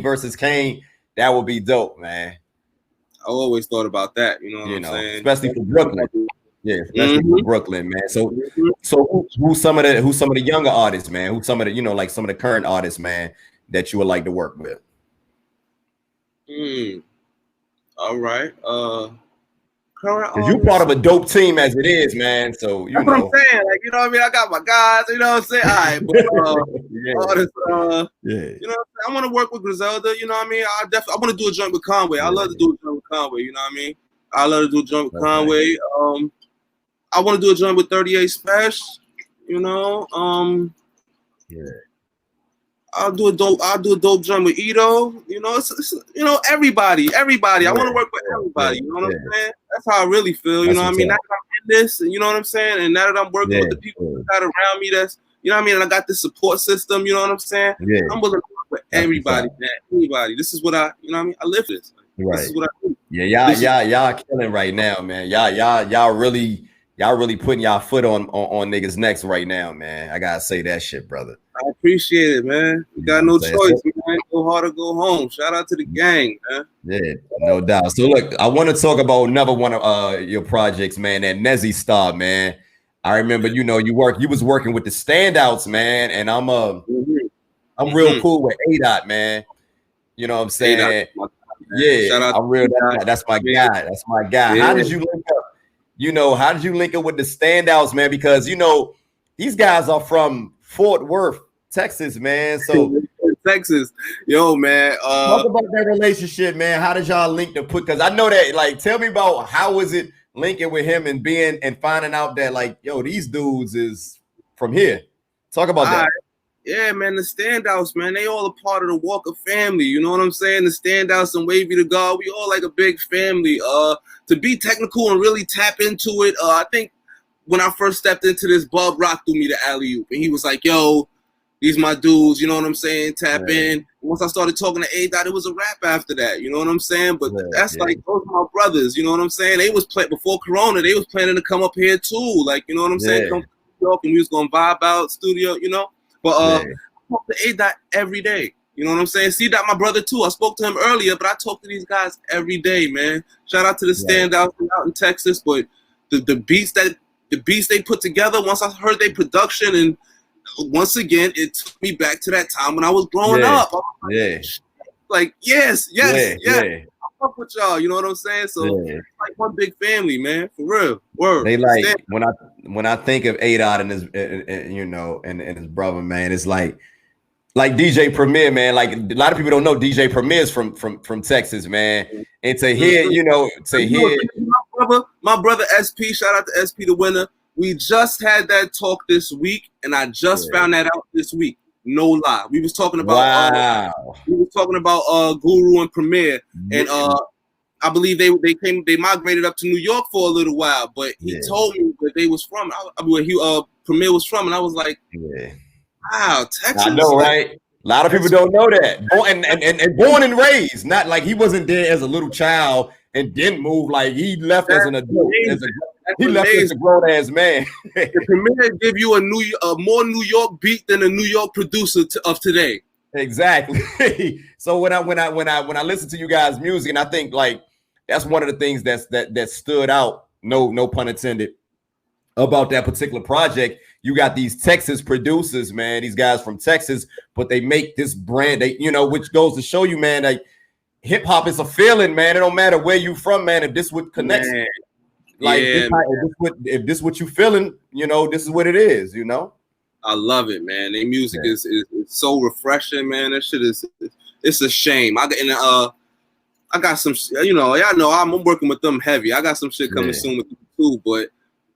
versus Kane, that would be dope, man. I always thought about that, you know what I'm saying? Especially for Brooklyn. Yeah, especially for Brooklyn, man. So who's some of the younger artists, man? Who's some of the, you know, like some of the current artists, man, that you would like to work with? All right. Because you part of a dope team as it is, man. So you know what I'm saying. Like, you know what I mean? I got my guys, you know what I'm saying? All right, but artists, you know what I'm saying? I want to work with Griselda, you know what I mean? I want to do a joint with Conway. I love to do a joint with Conway, you know what I mean? I love to do a joint with Conway. I want to do a joint with 38 Special, you know. I'll do a dope joint with Ito. You know, it's you know, everybody. I want to work with everybody. You know what I'm saying? That's how I really feel. You know what I mean? Now that I'm in this, and you know what I'm saying, and now that I'm working with the people who got around me, that's, you know what I mean, and I got this support system. You know what I'm saying? I'm willing to work with everybody, man. Anybody. This is what you know what I mean? I live this. This is what I do. Yeah, y'all killing right now, man. Y'all really putting y'all foot on niggas' necks right now, man. I gotta say that shit, brother. I appreciate it, man. We got no choice, man. Go hard or go home. Shout out to the gang, man. Yeah, no doubt. So look, I want to talk about another one of your projects, man. That Nezzy Star, man. I remember, you know, you was working with the Standouts, man, and I'm real cool with A-Dot, man. You know what I'm saying? Shout out I'm real. That's my guy. That's my guy. Yeah. How did you link up? You know, how did you link up with the Standouts, man? Because, you know, these guys are from Fort Worth, Texas, man. So Texas, yo, man. Talk about that relationship, man. How did y'all link to put? Because I know that, like, tell me about how was it linking with him and finding out that, like, yo, these dudes is from here. Talk about that. Yeah, man, the Standouts, man, they all a part of the Walker family. You know what I'm saying? The Standouts and Wavy the God, we all like a big family. To be technical and really tap into it, I think when I first stepped into this, Bob Rock threw me the alley-oop, and he was like, yo, these my dudes, you know what I'm saying? Tap in. Once I started talking to A-Dot, it was a rap after that, you know what I'm saying? But that's like, those are my brothers, you know what I'm saying? They was playing, before Corona, they was planning to come up here too, like, you know what I'm saying? Come to New York, and we was going to vibe out studio, you know? But I talk to A-Dot every day. You know what I'm saying? C-Dot, my brother too. I spoke to him earlier, but I talk to these guys every day, man. Shout out to the Standouts out in Texas. But the beats they put together, once I heard their production, and once again, it took me back to that time when I was growing up. I was like, yes. I fuck with y'all. You know what I'm saying? So it's like one big family, man. For real. Word. They like when I think of A-Dot and his you know and his brother, man, it's like DJ Premier, man. Like a lot of people don't know DJ Premier is from Texas, man. And to hear, you know, my brother SP, shout out to SP the winner. We just had that talk this week, and I just found that out this week. No lie. We was talking about Guru and Premier, and I believe they migrated up to New York for a little while, but he told me where they was from, where he Premier was from, and I was like, wow, Texas. I know, right? A lot of people don't know that. Born and raised, not like he wasn't there as a little child and didn't move. Like he left as an adult. He left as a grown ass man. The Premier give you a more New York beat than a New York producer of today. Exactly. So when I listen to you guys' music, and I think like that's one of the things that stood out. No pun intended. About that particular project, you got these Texas producers, man. These guys from Texas, but they make this brand, which goes to show you, man, like hip hop is a feeling, man. It don't matter where you from, man. If this would connect, like if this what you feeling, this is what it is, I love it, man. Their music is so refreshing, man. That shit it's a shame. I got some, y'all know I'm working with them heavy. I got some shit coming soon with them too, but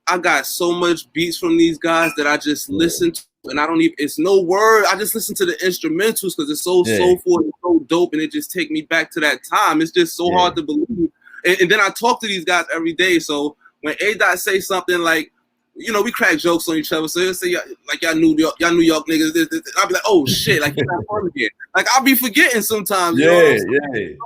I got so much beats from these guys that I just listen to, and I don't even, it's no word. I just listen to the instrumentals because it's so soulful and so dope, and it just take me back to that time. It's just so hard to believe. And then I talk to these guys every day. So when A-Dot say something like, we crack jokes on each other. So he'll say, like, y'all New York niggas. I'll be like, oh shit, like you're not from here. Like I'll be forgetting sometimes. It's so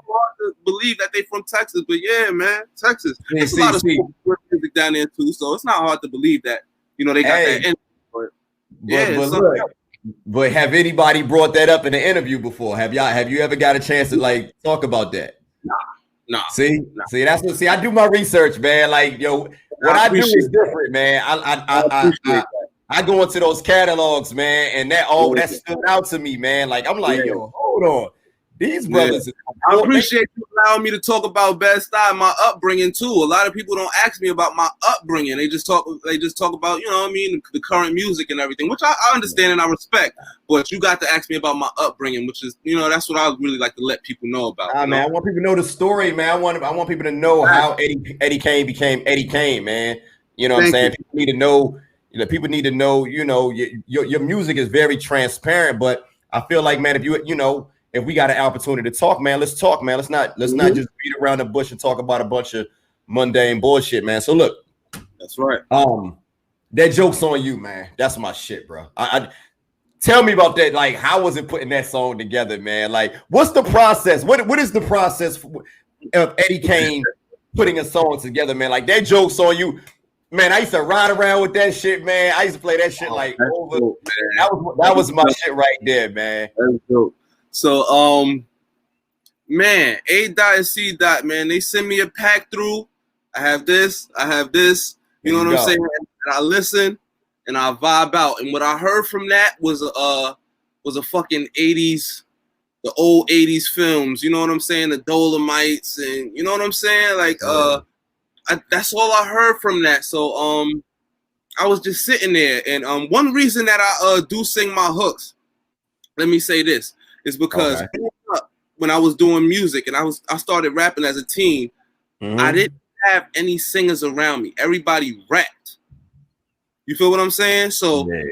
hard to believe that they from Texas, but yeah, man, Texas. There's a lot of music down there too, so it's not hard to believe that they got that. But have anybody brought that up in an interview before? Have you ever got a chance to like talk about that? Nah. See, I do my research, man. Like, what I do is different, man. I go into those catalogs, man, and that stood out to me, man. Like, I'm like, yo, hold on. These brothers. I appreciate you allowing me to talk about Bed-Stuy, my upbringing too. A lot of people don't ask me about my upbringing. They just talk about, the current music and everything, which I understand and I respect. But you got to ask me about my upbringing, which is, that's what I would really like to let people know about. Man, I want people to know the story, man. I want people to know how Eddie Kaine became Eddie Kaine, man. You know what I'm saying? People need to know, people need to know, your music is very transparent, but I feel like, man, if we got an opportunity to talk, man, let's talk, man. Let's not just beat around the bush and talk about a bunch of mundane bullshit, man. So look, that's right. That Joke's on You, man. That's my shit, bro. I tell me about that. Like, how was it putting that song together, man? Like, what's the process? What is the process of Eddie Kaine putting a song together, man? Like, that Joke's on You, man. I used to ride around with that shit, man. I used to play that shit over. Dope, that was my shit right there, man. That's dope. So, man, A-Dot and C-Dot, man, they send me a pack through. I have this. You know what I'm saying? And I listen and I vibe out. And what I heard from that was a fucking 80s, the old 80s films. You know what I'm saying? The Dolomites, and you know what I'm saying? Like, that's all I heard from that. So, I was just sitting there. And one reason that I do sing my hooks, let me say this. Is because when I was doing music and I started rapping as a teen, I didn't have any singers around me. Everybody rapped. You feel what I'm saying? So man,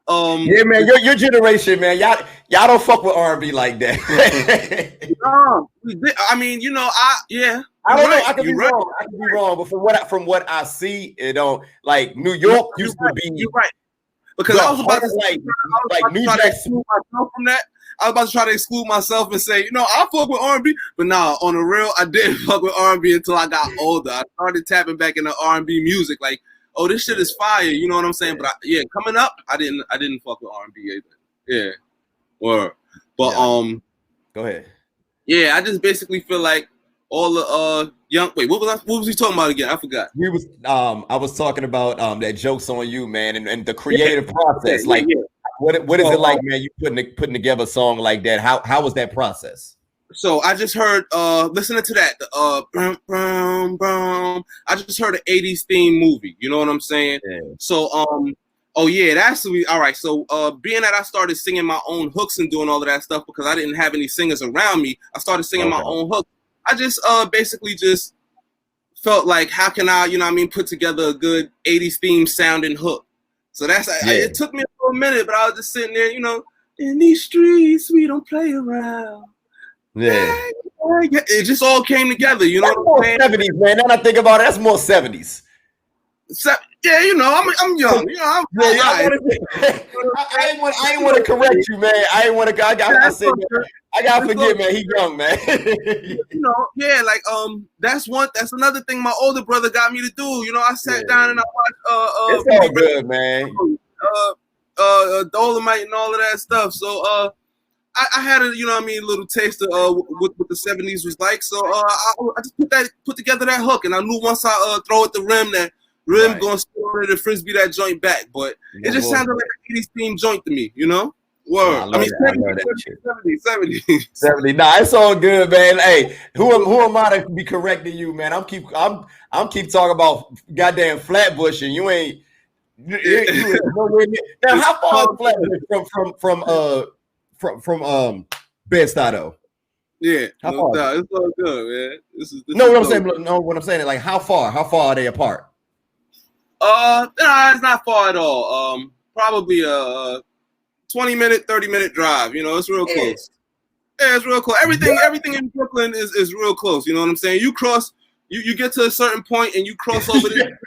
your generation, man, y'all don't fuck with R&B like that. No, I mean, I don't know. I could be wrong. I could be wrong, but from what I see, it don't like New York used to be. You're right. Because I was about to exclude myself from that. I was about to try to exclude myself and say, I fuck with R&B, but nah, on the real, I didn't fuck with R&B until I got older. I started tapping back into R&B music, like, oh, this shit is fire. You know what I'm saying? But coming up, I didn't fuck with R&B either. Yeah, but go ahead. Yeah, I just basically feel like all the young. Wait, what was he talking about again? I forgot. I was talking about that Joke's on You, man, and the creative process, like. What is it like, man? You putting together a song like that? How was that process? So I just heard listening to that I just heard an 80s theme movie. You know what I'm saying? Yeah. So that's all right. So being that I started singing my own hooks and doing all of that stuff because I didn't have any singers around me, I started singing my own hooks. I just basically just felt like how can I, put together a good 80s theme sounding hook. So that's it took me a minute, but I was just sitting there, in these streets we don't play around. Yeah. It just all came together. You know That's what I'm saying? 70s, man. Now that I think about it, that's more 70s. So, yeah, you know, I'm young. You know, I'm I ain't want to correct you, man. I ain't want to. I gotta forget, man. He young, man. You know, yeah, like that's another thing my older brother got me to do. You know, I sat down and I watched it's all good, man. Dolomite and all of that stuff. So I had a, you know what I mean, little taste of what the 70s was like. So I just put together that hook, and I knew once I throw at the rim that rim going to score the frisbee that joint back. But it just sounded like an 80s theme joint to me, you know? Word. I mean, 70. Nah, it's all good, man. Hey, who am I to be correcting you, man? I'm keep talking about goddamn Flatbush, and you ain't nowhere near. Now, how far is Flatbush from Bed-Stuy though? Yeah, it's all good, man. What I'm saying is, like, how far are they apart? Nah, it's not far at all. Probably a 20-minute, 30-minute drive. You know, it's real close. Yeah, it's real close. Everything in Brooklyn is real close. You know what I'm saying? You cross, you get to a certain point and you cross over there.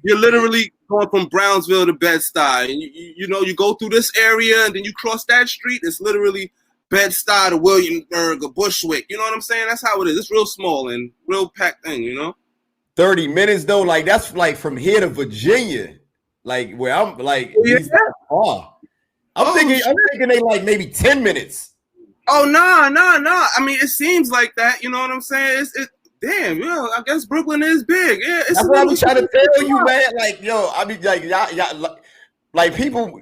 You're literally going from Brownsville to Bed-Stuy, and you know, you go through this area and then you cross that street. It's literally Bed-Stuy to Williamsburg or Bushwick. You know what I'm saying? That's how it is. It's real small and real packed thing. You know. 30 minutes though, like that's like from here to Virginia, like where I'm like. I'm thinking they like maybe 10 minutes. Oh no. I mean, it seems like that. You know what I'm saying? Damn, yo, I guess Brooklyn is big. Yeah, that's what I'm trying to tell you, man. Like, yo, I mean, like, y'all, like people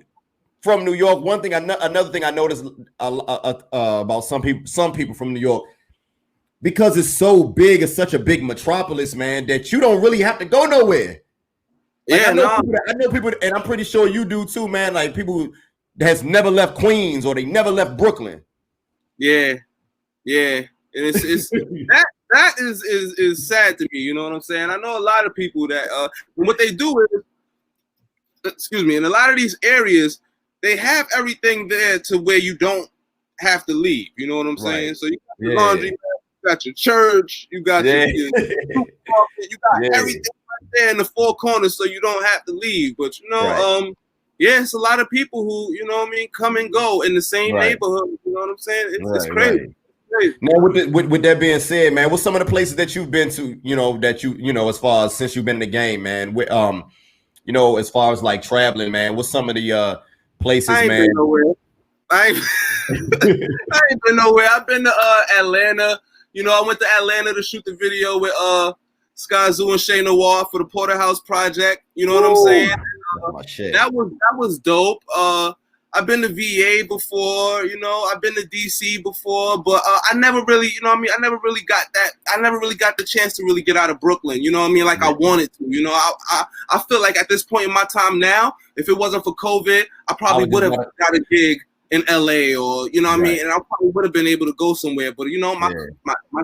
from New York. Another thing I noticed about some people from New York, because it's so big, it's such a big metropolis, man, that you don't really have to go nowhere. Like, I know people, and I'm pretty sure you do too, man. Like people that has never left Queens or they never left Brooklyn. Yeah, and it's that is sad to me. You know what I'm saying? I know a lot of people that what they do is, excuse me, in a lot of these areas, they have everything there to where you don't have to leave. You know what I'm saying? So you got your laundry, you got your church, you got your you got everything right there in the four corners, so you don't have to leave. But you know, it's a lot of people who, you know what I mean, come and go in the same neighborhood. You know what I'm saying? It's crazy. Now, with that being said, man, what's some of the places that you've been to, you know, as far as since you've been in the game, man, you know, as far as like traveling, man, what's some of the places, man? I ain't been nowhere. I've been to Atlanta. You know, I went to Atlanta to shoot the video with Skyzoo and Shay Noir for the Porterhouse Project. You know what I'm saying? That was dope. I've been to VA before, you know, I've been to DC before, but I never really, you know what I mean, I never really got the chance to really get out of Brooklyn, you know what I mean, like I wanted to, you know. I feel like at this point in my time now, if it wasn't for COVID, I probably would have got a gig in LA or, you know what I mean, and I probably would have been able to go somewhere, but you know, my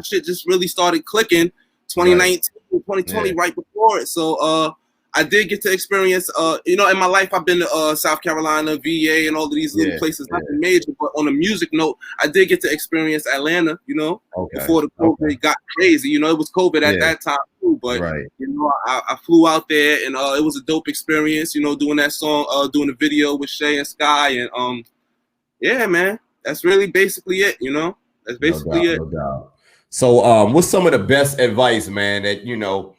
shit just really started clicking 2019, 2020, right before it, so I did get to experience, you know, in my life, I've been to South Carolina, VA, and all of these little places, nothing major. But on a music note, I did get to experience Atlanta, you know, before the COVID got crazy. You know, it was COVID at that time too. But, you know, I flew out there and it was a dope experience, you know, doing that song, doing the video with Shay and Sky. And yeah, man, that's really basically it, you know. That's basically it. No doubt. So what's some of the best advice, man, that, you know,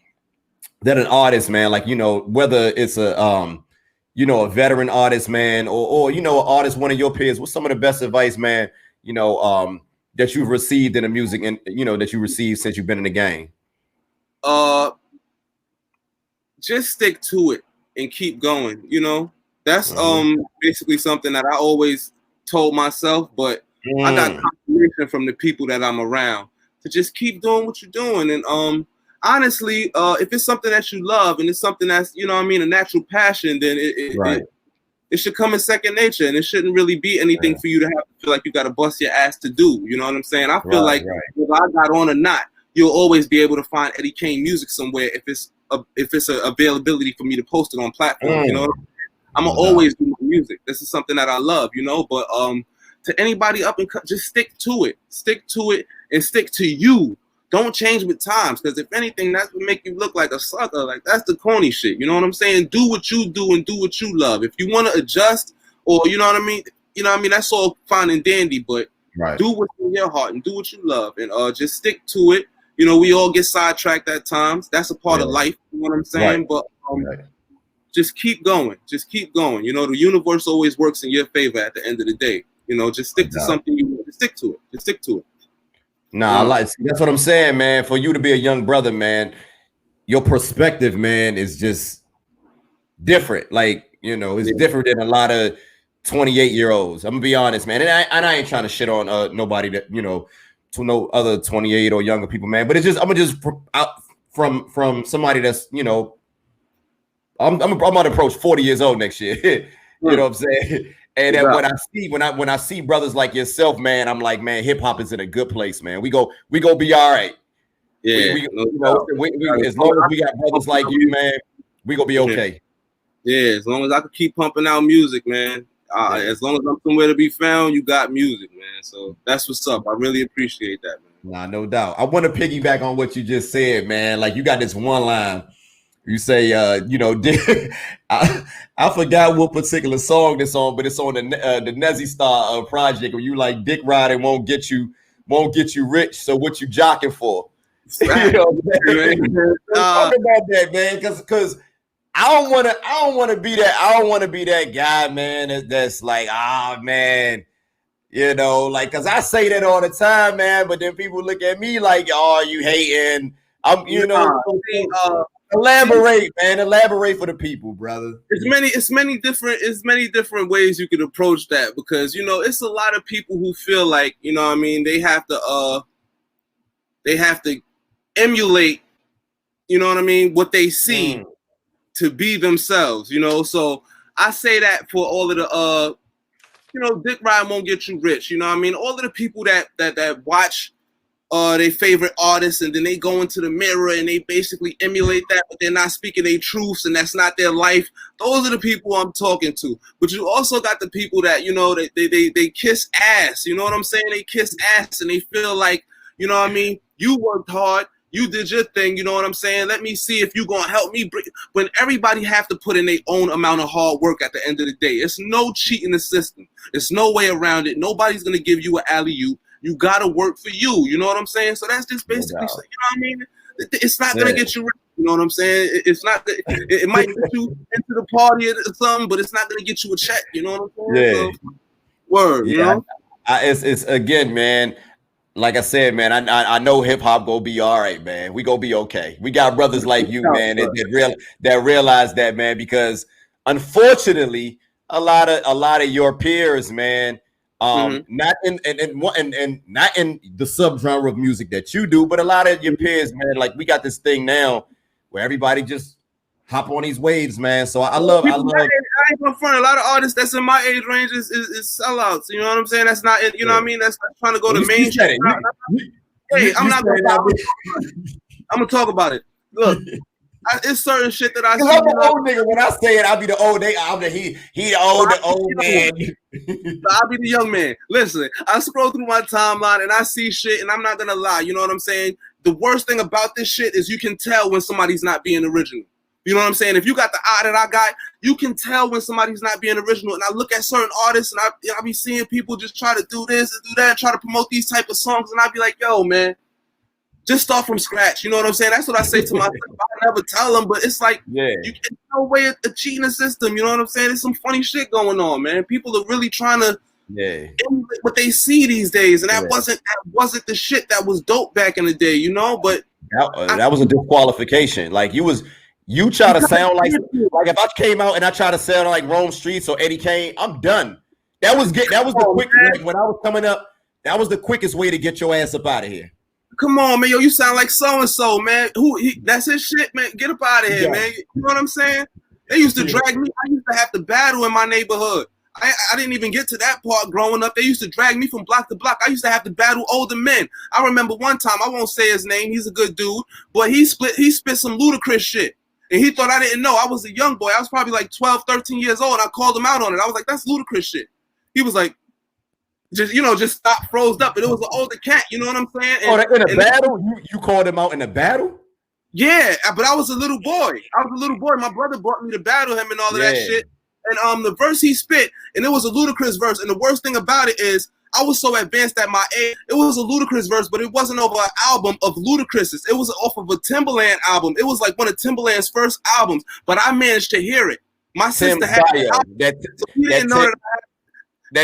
that an artist, man, like, you know, whether it's a you know, a veteran artist, man, or you know, an artist, one of your peers, what's some of the best advice, man, you know, that you've received in the music and, you know, that you received since you've been in the game? Just stick to it and keep going, you know. That's basically something that I always told myself, but I got confirmation from the people that I'm around to just keep doing what you're doing. And honestly, if it's something that you love and it's something that's, you know what I mean, a natural passion, then it should come in second nature, and it shouldn't really be anything for you to have to feel like you got to bust your ass to do. You know what I'm saying? I feel like whether I got on or not, you'll always be able to find Eddie Kaine music somewhere if it's a availability for me to post it on platforms. You know, I'm gonna always do my music. This is something that I love, you know. But to anybody up and just stick to it and stick to you. Don't change with times, because if anything, that's what make you look like a sucker. Like, that's the corny shit. You know what I'm saying? Do what you do and do what you love. If you want to adjust, or you know what I mean, that's all fine and dandy. But do what's in your heart and do what you love, and just stick to it. You know, we all get sidetracked at times. That's a part of life. You know what I'm saying? But just keep going. Just keep going. You know, the universe always works in your favor at the end of the day. You know, just stick to something you want. Just stick to it. Just stick to it. Nah, that's what I'm saying, man. For you to be a young brother, man, your perspective, man, is just different. Like, you know, it's different than a lot of 28-year-olds. I'm gonna be honest, man. And I ain't trying to shit on nobody that, you know, to no other 28 or younger people, man. But it's just, I'm gonna just out from somebody that's, you know, I'm about to approach 40 years old next year. You know what I'm saying? And then when I see brothers like yourself, man, I'm like, man, hip hop is in a good place, man. We go be all right. Yeah, as long as we got brothers like you, man, we gonna be okay. Yeah, as long as I can keep pumping out music, man. As long as I'm somewhere to be found, you got music, man. So that's what's up. I really appreciate that, man. Nah, no doubt. I want to piggyback on what you just said, man. Like, you got this one line. You say, you know, I forgot what particular song this on, but it's on the Nezzy Star project where you like dick riding won't get you rich. So what you jocking for? You know, talk about that, man, because I don't want to be that. I don't want to be that guy, man. That's like, man, you know, like, because I say that all the time, man. But then people look at me like, oh, you hating. I'm, you know. Elaborate, man. Elaborate for the people, brother. It's many different ways you can approach that, because, you know, it's a lot of people who feel like, you know what I mean, they have to emulate, you know what I mean, what they see to be themselves, you know. So I say that for all of the you know, dick ride won't get you rich, you know what I mean? All of the people that watch their favorite artists, and then they go into the mirror and they basically emulate that, but they're not speaking their truths, and that's not their life. Those are the people I'm talking to. But you also got the people that, you know, they kiss ass. You know what I'm saying? They kiss ass and they feel like, you know what I mean, you worked hard, you did your thing, you know what I'm saying? Let me see if you're going to help me. When everybody have to put in their own amount of hard work at the end of the day. It's no cheating the system. There's no way around it. Nobody's going to give you an alley-oop. You gotta work for you. You know what I'm saying? So that's just basically, you know what I mean? It's not gonna get you rich. You know what I'm saying? It's not. It might get you into the party or something, but it's not gonna get you a check. You know what I'm saying? Yeah. So, word. You know? It's again, man. Like I said, man, I know hip hop go be all right, man. We go be okay. We got brothers like you, man, that realize that, man, because unfortunately, a lot of your peers, man. Not in not in the subgenre of music that you do, but a lot of your peers, man, like we got this thing now where everybody just hop on these waves, man. So I love. I ain't gonna front. A lot of artists that's in my age range is sellouts. You know what I'm saying? That's not it. You know what I mean? That's not trying to go to mainstream. Hey, I'm not gonna. I'm gonna talk about it. Look. It's certain shit that I see. I'm the old nigga. When I say it, I'll be the old. He the old man. I'll be the young man. Listen, I scroll through my timeline and I see shit, and I'm not gonna lie. You know what I'm saying? The worst thing about this shit is you can tell when somebody's not being original. You know what I'm saying? If you got the eye that I got, you can tell when somebody's not being original. And I look at certain artists, and I be seeing people just try to do this and do that, and try to promote these type of songs, and I be like, yo, man. Just start from scratch. You know what I'm saying? That's what I say to myself. I never tell them, but it's like, there's no way of cheating the system. You know what I'm saying? There's some funny shit going on, man. People are really trying to emulate what they see these days, and that wasn't the shit that was dope back in the day, you know. But that was a disqualification. Like you try to sound like if I came out and I try to sound like Rome Streets or Eddie Kaine, I'm done. That was the quick like, when I was coming up. That was the quickest way to get your ass up out of here. Come on, man. Yo, you sound like so-and-so, man. That's his shit, man. Get up out of here, man. You know what I'm saying? They used to drag me. I used to have to battle in my neighborhood. I didn't even get to that part growing up. They used to drag me from block to block. I used to have to battle older men. I remember one time, I won't say his name. He's a good dude. But he spit some ludicrous shit. And he thought I didn't know. I was a young boy. I was probably like 12, 13 years old. And I called him out on it. I was like, that's ludicrous shit. He was like, just stopped, froze up. And it was an older cat, you know what I'm saying? In a battle? You called him out in a battle? Yeah, but I was a little boy. My brother brought me to battle him and all of that shit. And the verse he spit, and it was a ludicrous verse. And the worst thing about it is I was so advanced at my age. It was a ludicrous verse, but it wasn't over an album of Ludacris's. It was off of a Timbaland album. It was like one of Timbaland's first albums, but I managed to hear it. My sister had that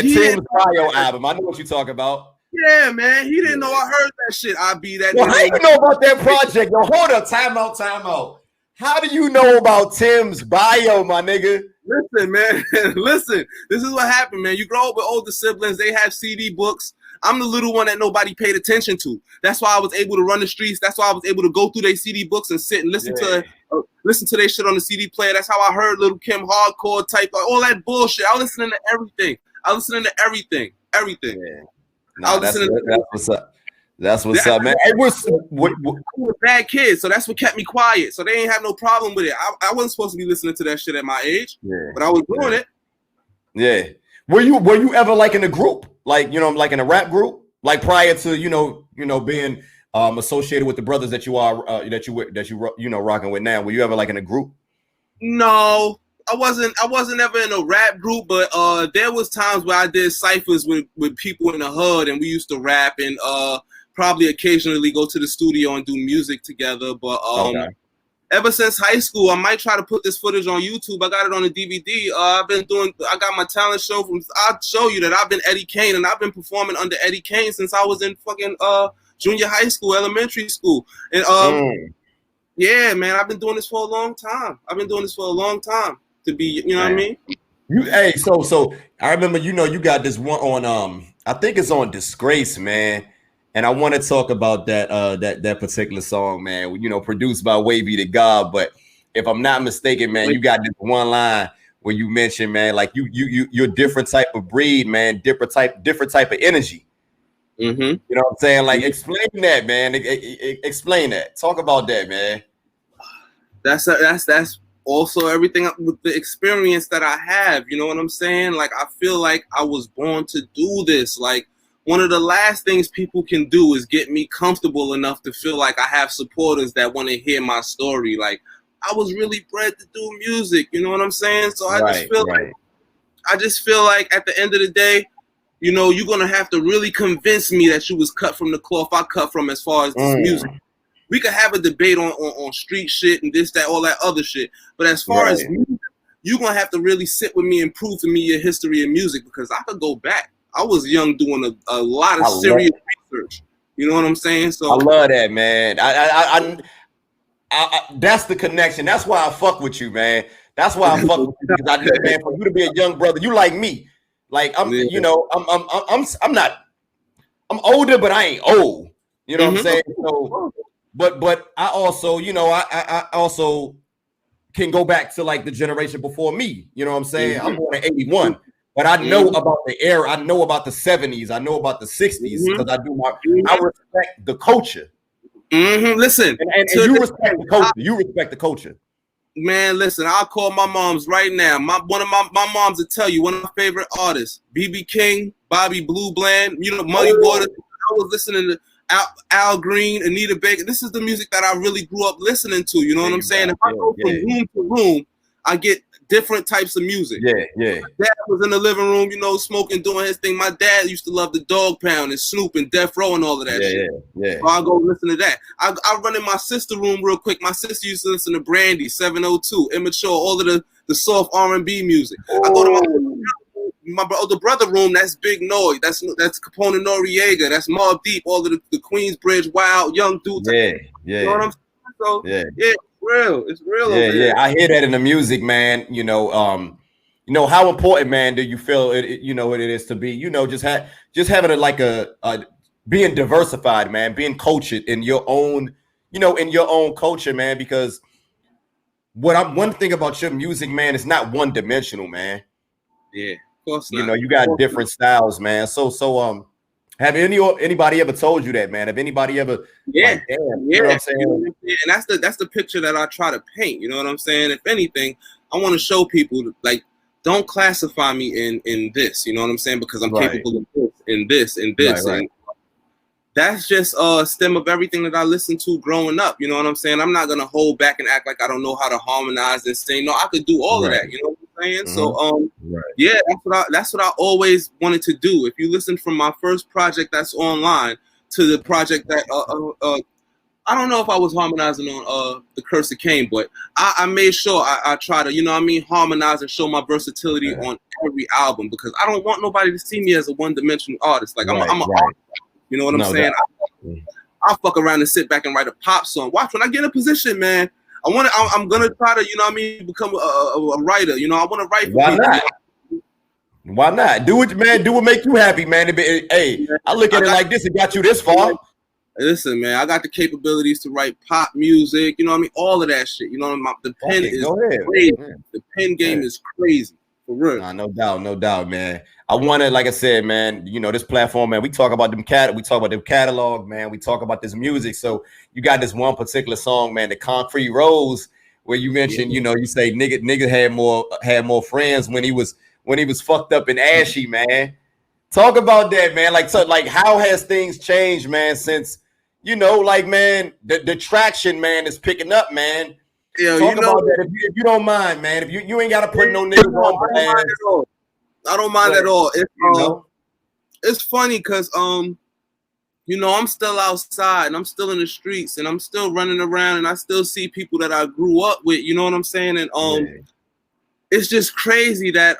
Tim's Bio album. I know what you're talking about. Yeah, man. He didn't know I heard that shit. I be that. Well, how you know about that project? Yo, hold up. Time out. How do you know about Tim's Bio, my nigga? Listen, man. Listen. This is what happened, man. You grow up with older siblings. They have CD books. I'm the little one that nobody paid attention to. That's why I was able to run the streets. That's why I was able to go through their CD books and sit and listen to their shit on the CD player. That's how I heard Little Kim hardcore type, like all that bullshit. I was listening to everything. Yeah. Nah, that's what's up. That's what's up, man. Hey, what bad kids, so that's what kept me quiet. So they ain't have no problem with it. I wasn't supposed to be listening to that shit at my age, but I was doing it. Yeah. Were you ever like in a group, like like in a rap group, like prior to being associated with the brothers that you are that you rocking with now? Were you ever like in a group? No. I wasn't ever in a rap group, but there was times where I did ciphers with people in the hood, and we used to rap and probably occasionally go to the studio and do music together. But ever since high school, I might try to put this footage on YouTube. I got it on a DVD. I got my talent show I'll show you that I've been Eddie Kaine, and I've been performing under Eddie Kaine since I was in fucking junior high school, elementary school. And yeah, man, I've been doing this for a long time. To be, you know what I mean? So I remember, you got this one on I think it's on Disgrace, man. And I want to talk about that particular song, man. Produced by Wavy the God. But if I'm not mistaken, man, you got this one line where you mentioned, man, like you're a different type of breed, man, different type of energy. Mm-hmm. You know what I'm saying? Like, explain that, man. Explain that. Talk about that, man. That's also everything with the experience that I have, you know what I'm saying? Like, I feel like I was born to do this. Like, one of the last things people can do is get me comfortable enough to feel like I have supporters that want to hear my story. Like, I was really bred to do music, you know what I'm saying? So I just feel like at the end of the day, you're going to have to really convince me that you was cut from the cloth I cut from as far as this music. We could have a debate on street shit and this, that, all that other shit. But as far as music, you're going to have to really sit with me and prove to me your history of music, because I could go back. I was young doing a lot of serious research. You know what I'm saying? So I love that, man. I that's the connection. That's why I fuck with you, man. That's why I fuck with you, because I know, man, for you to be a young brother, you like me. Like I'm older, but I ain't old. You know what I'm saying? So But I also, I also can go back to like the generation before me. You know what I'm saying? I'm born in 81, but I know about the era. I know about the 70s. I know about the 60s because I respect the culture. Listen, and you respect the culture. You respect the culture. Man, listen, I'll call my moms right now. One of my moms will tell you one of my favorite artists, B.B. King, Bobby Blue Bland, Muddy Waters. I was listening to Al Green, Anita Baker. This is the music that I really grew up listening to. You know what I'm saying? If I go from room to room, I get different types of music. Yeah. My dad was in the living room, smoking, doing his thing. My dad used to love the Dog Pound and Snoop and Death Row and all of that shit. Yeah. So I'll go listen to that. I run in my sister room real quick. My sister used to listen to Brandy, 702, Immature, all of the soft R&B music. I go to my older brother room. That's Big Noise. That's Capone and Noriega. That's Mobb Deep. All of the Queensbridge Wild young dudes. Yeah. You know what I'm saying? So it's real. It's real. Yeah. I hear that in the music, man. How important, man, do you feel it is to be, just having a being diversified, man, being cultured in your own, in your own culture, man, because one thing about your music, man, is not one dimensional, man. Yeah. Of course not. You got different styles, man. So have anybody ever told you that, man? Have anybody ever you know what I'm saying? Yeah, and that's the picture that I try to paint, you know what I'm saying? If anything, I want to show people like don't classify me in this. You know what I'm saying? Because I'm capable of this, and this, and this, and that's just a stem of everything that I listened to growing up. You know what I'm saying? I'm not gonna hold back and act like I don't know how to harmonize and sing. No, I could do all of that. You know what I'm saying? So yeah, that's what I always wanted to do. If you listen from my first project that's online to the project that I don't know if I was harmonizing on the Curse of Cain, but I made sure I try to, you know what I mean, harmonize and show my versatility on every album, because I don't want nobody to see me as a one-dimensional artist. Like I'm an artist. You know what I'm saying? I'll fuck around and sit back and write a pop song. Watch, when I get in a position, man, I'm gonna try to, you know what I mean, become a writer. You know, I want to write. Why not? Why not? Do it, man. Do what make you happy, man. Hey, I look at it like this. It got you this far. Listen, man, I got the capabilities to write pop music. You know what I mean? All of that shit. You know, the pen is crazy. The pen game is crazy. For real. Nah, no doubt, man. I wanted, like I said, man, you know, this platform, man, we talk about them catalog, man. We talk about this music. So you got this one particular song, man, the Concrete Rose, where you mentioned, you know, you say nigga had more friends when he was fucked up and ashy, man. Talk about that, man. Like, so, like, how has things changed, man, since, you know, like, man, the traction, man, is picking up, man. Yeah, talk about that if you don't mind, man. If you ain't gotta put no niggas on blast. I don't mind at all. It's funny because you know, I'm still outside and I'm still in the streets and I'm still running around and I still see people that I grew up with, you know what I'm saying? And it's just crazy that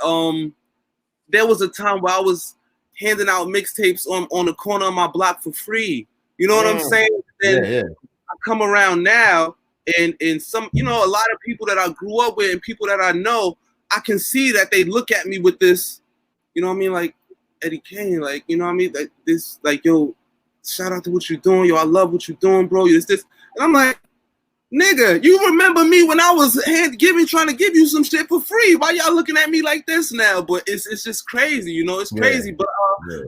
there was a time where I was handing out mixtapes on the corner of my block for free. You know what I'm saying? And I come around now and some, you know, a lot of people that I grew up with and people that I know, I can see that they look at me with this, you know what I mean, like Eddie Kaine, like, you know what I mean, like this, like, yo, shout out to what you're doing, yo, I love what you're doing, bro. This, and I'm like, nigga, you remember me when I was trying to give you some shit for free? Why y'all looking at me like this now? But it's just crazy, you know, it's crazy. But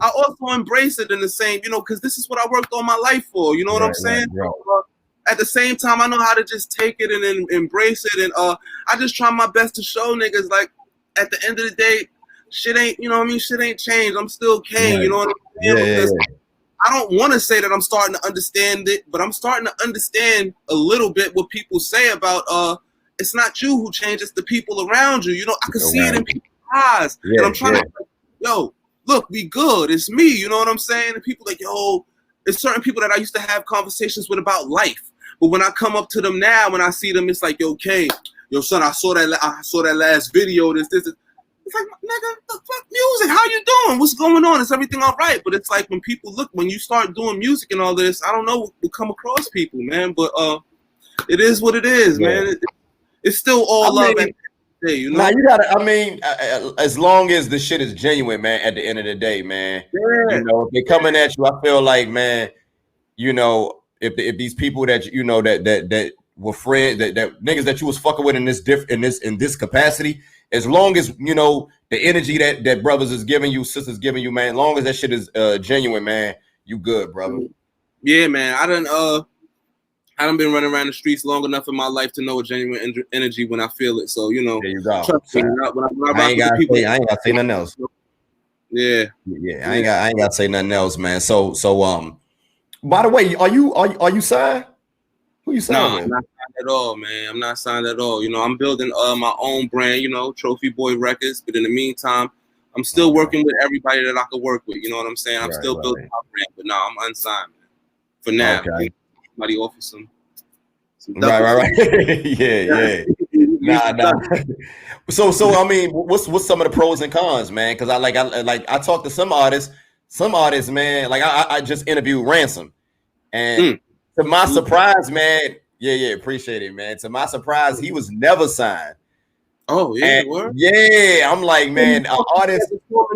I also embrace it in the same, you know, because this is what I worked all my life for. You know what I'm saying? At the same time, I know how to just take it and then embrace it. And I just try my best to show niggas, like, at the end of the day, shit ain't, you know what I mean? Shit ain't changed. I'm still Kane, you know what I'm saying? I don't want to say that I'm starting to understand it, but I'm starting to understand a little bit what people say about it's not you who changed, it's the people around you. You know, I can see it in people's eyes. And I'm trying to, yo, look, we good. It's me, you know what I'm saying? And people like, yo, it's certain people that I used to have conversations with about life. But when I come up to them now, when I see them, it's like, yo, Kane, yo, son, I saw that last video, this. It's like, nigga, the fuck music? How you doing? What's going on? Is everything all right? But it's like when you start doing music and all this, I don't know what will come across people, man. But it is what it is, man. It's still all love at the end of the day, you know? Now you gotta, I mean, as long as the shit is genuine, man, at the end of the day, man. You know, if they're coming at you, I feel like, man, you know, if these people that you know that were friends, that niggas that you was fucking with in this capacity, as long as you know the energy that brothers is giving you, sisters giving you, man, as long as that shit is genuine, man, you good, brother. Yeah, man. I done been running around the streets long enough in my life to know a genuine energy when I feel it. So, you know, there you go. Trust me, I ain't gotta say nothing else. Yeah. I ain't gotta say nothing else, man. So by the way, are you signed? Who you signed No, with? I'm not signed at all, man. I'm not signed at all. You know, I'm building my own brand, you know, Trophy Boy Records. But in the meantime, I'm still working with everybody that I could work with. You know what I'm saying? I'm still building my brand, but no, I'm unsigned, man. For now. Okay. Somebody offer some right. yeah. Nah. So I mean, what's some of the pros and cons, man? Because I talked to some artists, man. Like I just interviewed Ransom, and to my surprise, man, appreciate it, man. To my surprise, he was never signed. Oh yeah, I'm like, man, artists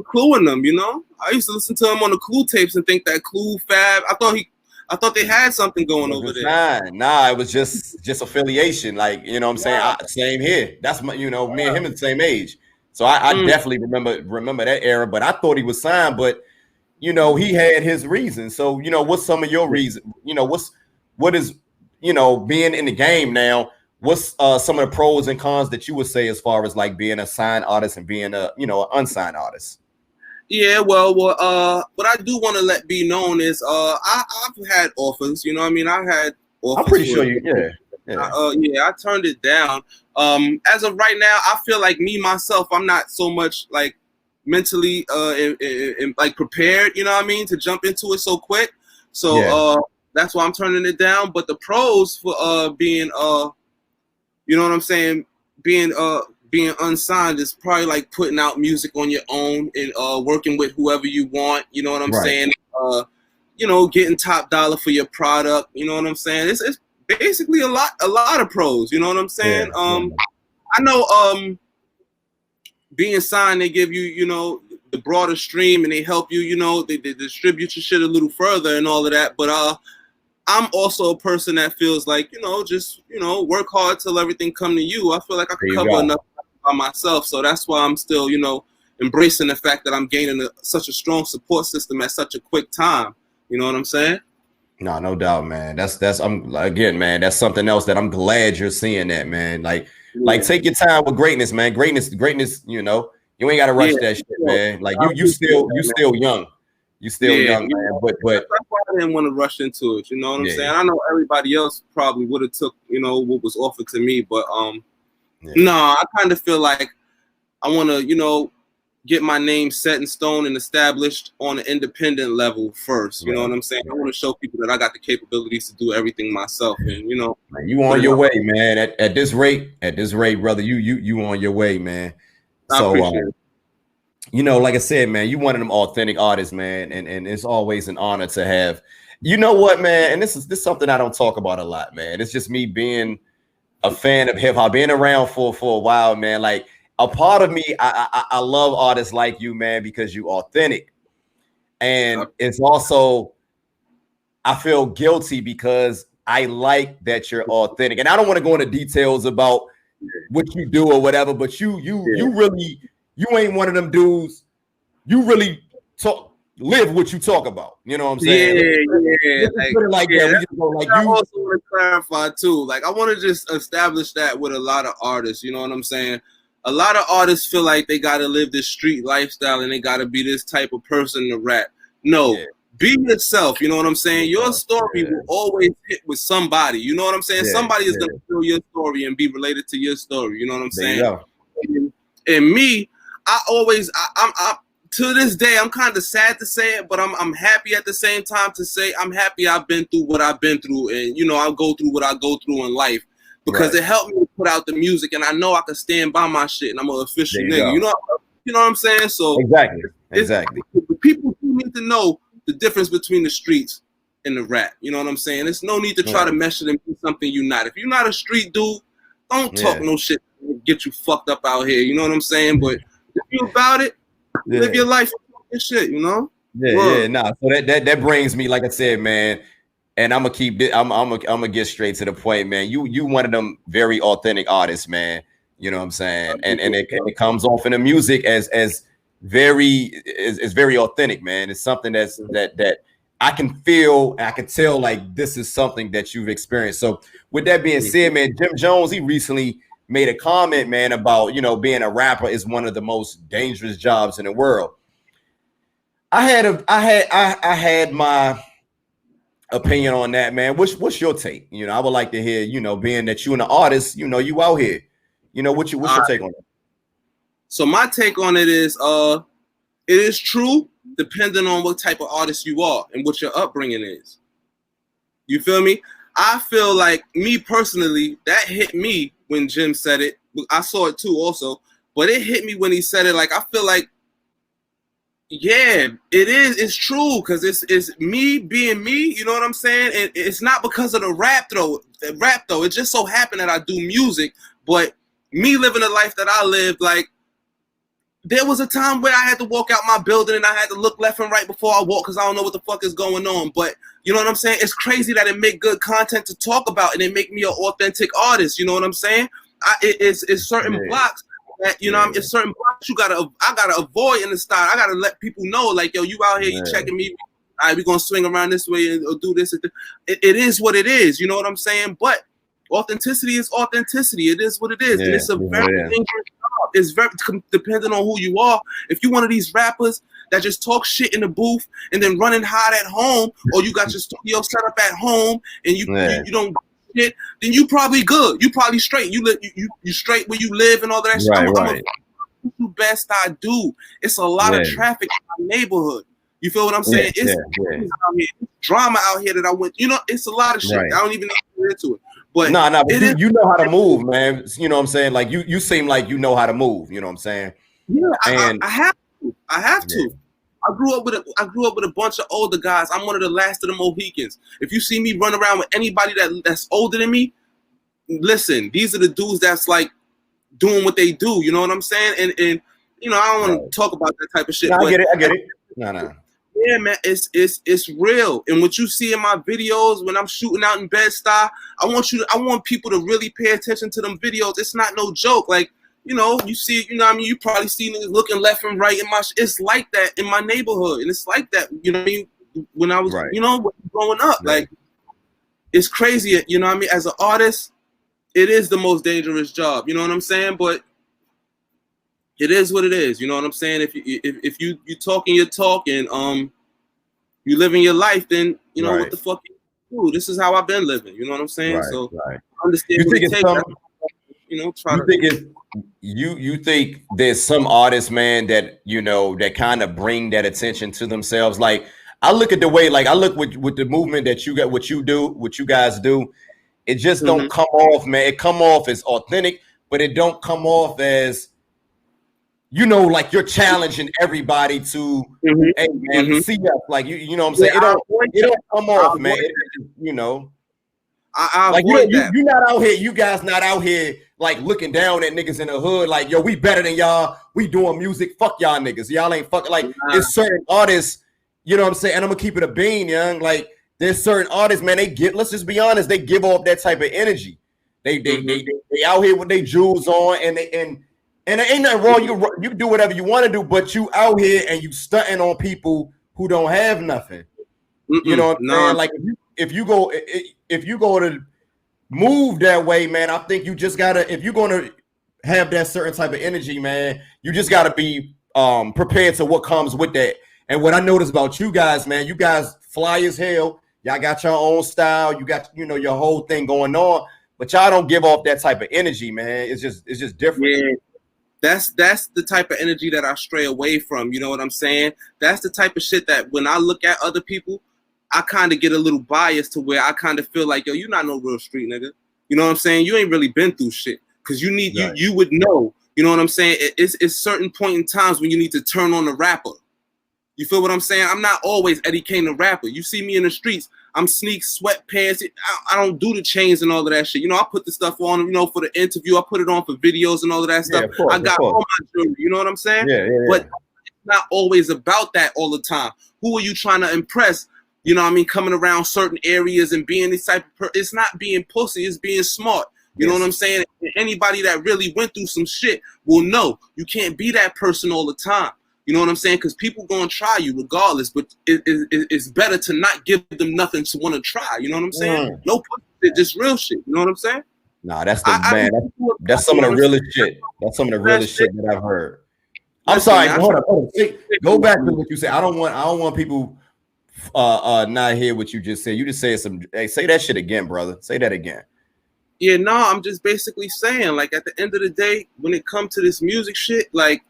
Clue in them, you know. I used to listen to him on the Clue tapes and think that Clue Fab. I thought they had something going over there. Nah, it was just affiliation. Like, you know what I'm saying? Same here. That's my, you know, me and him are the same age. So I definitely remember that era, but I thought he was signed, but you know, he had his reasons. So, you know, what's some of your reasons? You know, what is, you know, being in the game now, what's some of the pros and cons that you would say as far as like being a signed artist and being a, you know, an unsigned artist? Yeah, well, what I do want to let be known is, I've had offers. You know what I mean? I had offers. I'm pretty sure you, yeah, I turned it down. As of right now, I feel like me myself, I'm not so much like mentally like prepared. You know what I mean, to jump into it so quick. So that's why I'm turning it down. But the pros for being you know what I'm saying, being unsigned is probably like putting out music on your own and working with whoever you want. You know what I'm saying? You know, getting top dollar for your product. You know what I'm saying? It's basically a lot of pros. You know what I'm saying? I know being signed, they give you, you know, the broader stream, and they help you, you know, they distribute your shit a little further and all of that. But I'm also a person that feels like, you know, just, you know, work hard till everything come to you. I feel like I can cover enough by myself. So that's why I'm still, you know, embracing the fact that I'm gaining such a strong support system at such a quick time. You know what I'm saying? No doubt, man. That's again, man, that's something else that I'm glad you're seeing that, man. Like take your time with greatness, man. Greatness, you know, you ain't gotta rush that shit, man. Like you still young. You still young, man. But that's why I didn't want to rush into it. You know what I'm saying? I know everybody else probably would have took, you know, what was offered to me, but no, I kind of feel like I want to, you know, get my name set in stone and established on an independent level first. You know what I'm saying? I want to show people that I got the capabilities to do everything myself. And you know, man, you on your way, man. At this rate, brother, you on your way, man. So I appreciate it. You know, like I said, man, you one of them authentic artists, man, and it's always an honor to have. You know what, man? And this is something I don't talk about a lot, man. It's just me being a fan of hip hop, being around for a while, man. Like a part of me, I love artists like you, man, because you authentic, and it's also I feel guilty because I like that you're authentic, and I don't want to go into details about what you do or whatever, but you really. You ain't one of them dudes. You really live what you talk about. You know what I'm saying? Yeah. I also want to clarify too. Like I want to just establish that with a lot of artists. You know what I'm saying? A lot of artists feel like they got to live this street lifestyle and they got to be this type of person to rap. No. Be yourself, you know what I'm saying? Your story will always hit with somebody. You know what I'm saying? Somebody is gonna feel your story and be related to your story. You know what I'm saying? And me, I'm to this day, I'm kind of sad to say it, but I'm happy at the same time to say I'm happy I've been through what I've been through, and you know I'll go through what I go through in life because it helped me to put out the music, and I know I can stand by my shit, and I'm an official nigga. You know what I'm saying? So exactly. People do need to know the difference between the streets and the rap. You know what I'm saying? There's no need to try to mesh it into something you're not. If you're not a street dude, don't talk no shit to get you fucked up out here. You know what I'm saying? But if you about it, live your life and shit, you know? So that brings me, like I said, man, and I'm gonna keep it, I'm gonna get straight to the point, man. You one of them very authentic artists, man. You know what I'm saying? And it comes off in the music as very authentic, man. It's something that I can feel, I can tell like this is something that you've experienced. So with that being said, man, Jim Jones, he recently made a comment, man, about, you know, being a rapper is one of the most dangerous jobs in the world. I had my opinion on that, man. What's your take? You know, I would like to hear, you know, being that you an artist, you know, you out here, you know, what's your take on that? So my take on it is true, depending on what type of artist you are and what your upbringing is. You feel me? I feel like, me personally, that hit me when Jim said it. I saw it too also, but it hit me when he said it. Like, I feel like, yeah, it's true, because it's me being me, you know what I'm saying? And it's not because of the rap though. It just so happened that I do music, but me living the life that I lived, like, there was a time where I had to walk out my building and I had to look left and right before I walk because I don't know what the fuck is going on. But you know what I'm saying? It's crazy that it make good content to talk about and it make me an authentic artist. You know what I'm saying? It's certain blocks that, you know, it's certain blocks I gotta avoid in the style. I gotta let people know, like, yo, you out here, you checking me. All right, we're gonna swing around this way or do this. It is what it is. You know what I'm saying? But Authenticity is authenticity. It is what it is. And it's a very dangerous job. It's very dependent on who you are. If you're one of these rappers that just talk shit in the booth and then running hot at home, or you got your studio set up at home and you don't shit, then you probably good. You probably straight. You straight where you live and all that shit. I'm do best I do. It's a lot of traffic in my neighborhood. You feel what I'm saying? It's drama out here that I went. You know, it's a lot of shit. I don't even know how to get into it. But but you know how to move, man. You know what I'm saying? Like you seem like you know how to move. You know what I'm saying? Yeah, I have to. I have to. I grew up with a bunch of older guys. I'm one of the last of the Mohicans. If you see me run around with anybody that's older than me, listen, these are the dudes that's like doing what they do. You know what I'm saying? And you know, I don't want to talk about that type of shit. No, but I get it. No. Yeah, man, it's real. And what you see in my videos when I'm shooting out in Bed-Stuy, I want people to really pay attention to them videos. It's not no joke. Like, you know, you see, you know what I mean? You probably see niggas looking left and right in my it's like that in my neighborhood. And it's like that, you know what I mean? When I was, you know, growing up, like, it's crazy, you know what I mean? As an artist, it is the most dangerous job, you know what I'm saying? But it is what it is, you know what I'm saying? If you talking your talk and you living your life, then you know what the fuck you do. This is how I've been living, you know what I'm saying? So I understand what it takes. You know, you think there's some artists, man, that you know that kind of bring that attention to themselves. Like I look at the way, like I look with the movement that you got, what you guys do. It just don't come off, man. It come off as authentic, but it don't come off as, you know, like you're challenging everybody to, hey man, see us, like you know what I'm saying? It don't come off, man. You know, I like you not out here, you guys not out here like looking down at niggas in the hood, like yo, we better than y'all. We doing music, fuck y'all niggas. Y'all ain't fucking like it's certain artists, you know what I'm saying? And I'm gonna keep it a bean, young. Like there's certain artists, man, let's just be honest, they give off that type of energy. They out here with their jewels on and and there ain't nothing wrong. You can do whatever you want to do, but you out here and you stunting on people who don't have nothing. You know what I'm saying? Like if you go to move that way, man, I think you just gotta, if you're gonna have that certain type of energy, man, you just gotta be prepared to what comes with that. And what I noticed about you guys, man, you guys fly as hell. Y'all got your own style. You got, you know, your whole thing going on, but y'all don't give off that type of energy, man. It's just different. Yeah. That's the type of energy that I stray away from. You know what I'm saying? That's the type of shit that when I look at other people, I kind of get a little biased to where I kind of feel like, yo, you're not no real street nigga. You know what I'm saying? You ain't really been through shit because you need you would know. You know what I'm saying? It's certain point in times when you need to turn on the rapper. You feel what I'm saying? I'm not always Eddie Kaine the rapper. You see me in the streets, I'm sneak sweatpants. I don't do the chains and all of that shit. You know, I put the stuff on, you know, for the interview. I put it on for videos and all of that stuff. Course, I got all my jewelry. You know what I'm saying? But it's not always about that all the time. Who are you trying to impress? You know what I mean? Coming around certain areas and being this type of it's not being pussy. It's being smart. You know what I'm saying? Anybody that really went through some shit will know you can't be that person all the time. You know what I'm saying? Because people gonna try you regardless, but it's better to not give them nothing to want to try. You know what I'm saying? No pussy, just real shit. You know what I'm saying? Nah, that's man. That's some of the realest shit. That's some of the realest shit that I've heard. I'm sorry. Hold on. Go back to what you said. I don't want people not hear what you just said. You just said some. Hey, say that shit again, brother. Say that again. Yeah, no, I'm just basically saying, like, at the end of the day, when it comes to this music shit, like,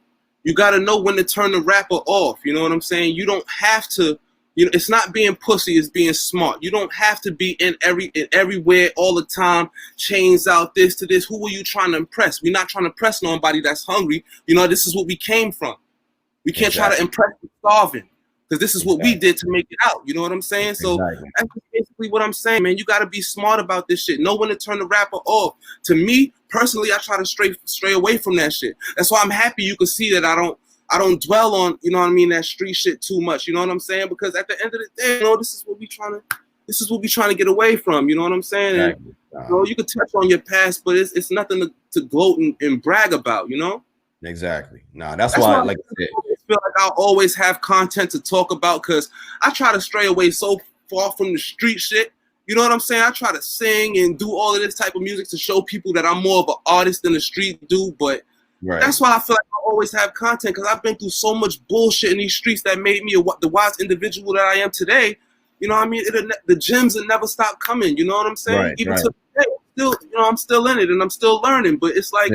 you got to know when to turn the rapper off. You know what I'm saying? You don't have to, you know, it's not being pussy, it's being smart. You don't have to be in everywhere all the time, chains out, this to this. Who are you trying to impress? We're not trying to impress nobody that's hungry. You know, this is what we came from. We can't try to impress the starving. Because this is what we did to make it out. You know what I'm saying? So that's basically what I'm saying, man. You got to be smart about this shit. Know when to turn the rapper off. To me, personally, I try to stray away from that shit. That's why I'm happy you can see that I don't dwell on, you know what I mean, that street shit too much. You know what I'm saying? Because at the end of the day, you know, this is what we trying to get away from. You know what I'm saying? And, you know, you could touch on your past, but it's nothing to gloat and brag about, you know? Exactly. Nah, that's why, like I said, I feel like I'll always have content to talk about because I try to stray away so far from the street shit you know what I'm saying? I try to sing and do all of this type of music to show people that I'm more of an artist than the street dude. But that's why I feel like I always have content, because I've been through so much bullshit in these streets that made me the wise individual that I am today. You know what I mean? The gems will never stop coming. You know what I'm saying? Even to today, still, you know, I'm still in it and I'm still learning. But it's like,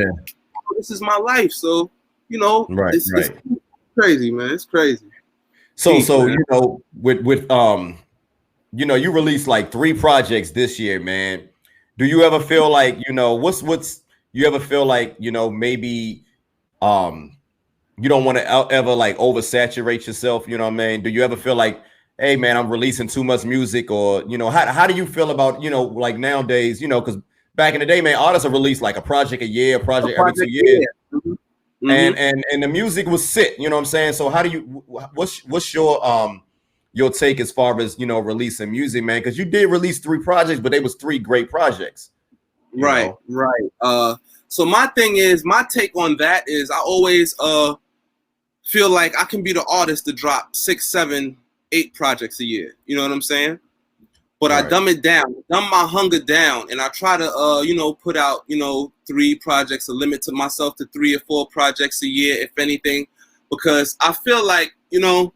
this is my life. So, you know, it's crazy, man. It's crazy. So you know, with you know, you released like 3 projects this year, man. Do you ever feel like, you know, what's you ever feel like, you know, maybe you don't want to ever like oversaturate yourself, you know what I mean? Do you ever feel like, hey man, I'm releasing too much music? Or, you know, how do you feel about, you know, like nowadays, you know, because back in the day, man, artists are released like a project a year, a project every 2 years. And the music was sick, you know what I'm saying? So how do you, what's your take as far as, you know, releasing music, man? Because you did release 3 projects, but they was 3 great projects. Right. So my thing is, my take on that is, I always feel like I can be the artist to drop 6, 7, 8 projects a year. You know what I'm saying? But I dumb it down, dumb my hunger down, and I try to, you know, put out, you know, 3 projects, a limit to myself to 3 or 4 projects a year, if anything, because I feel like, you know,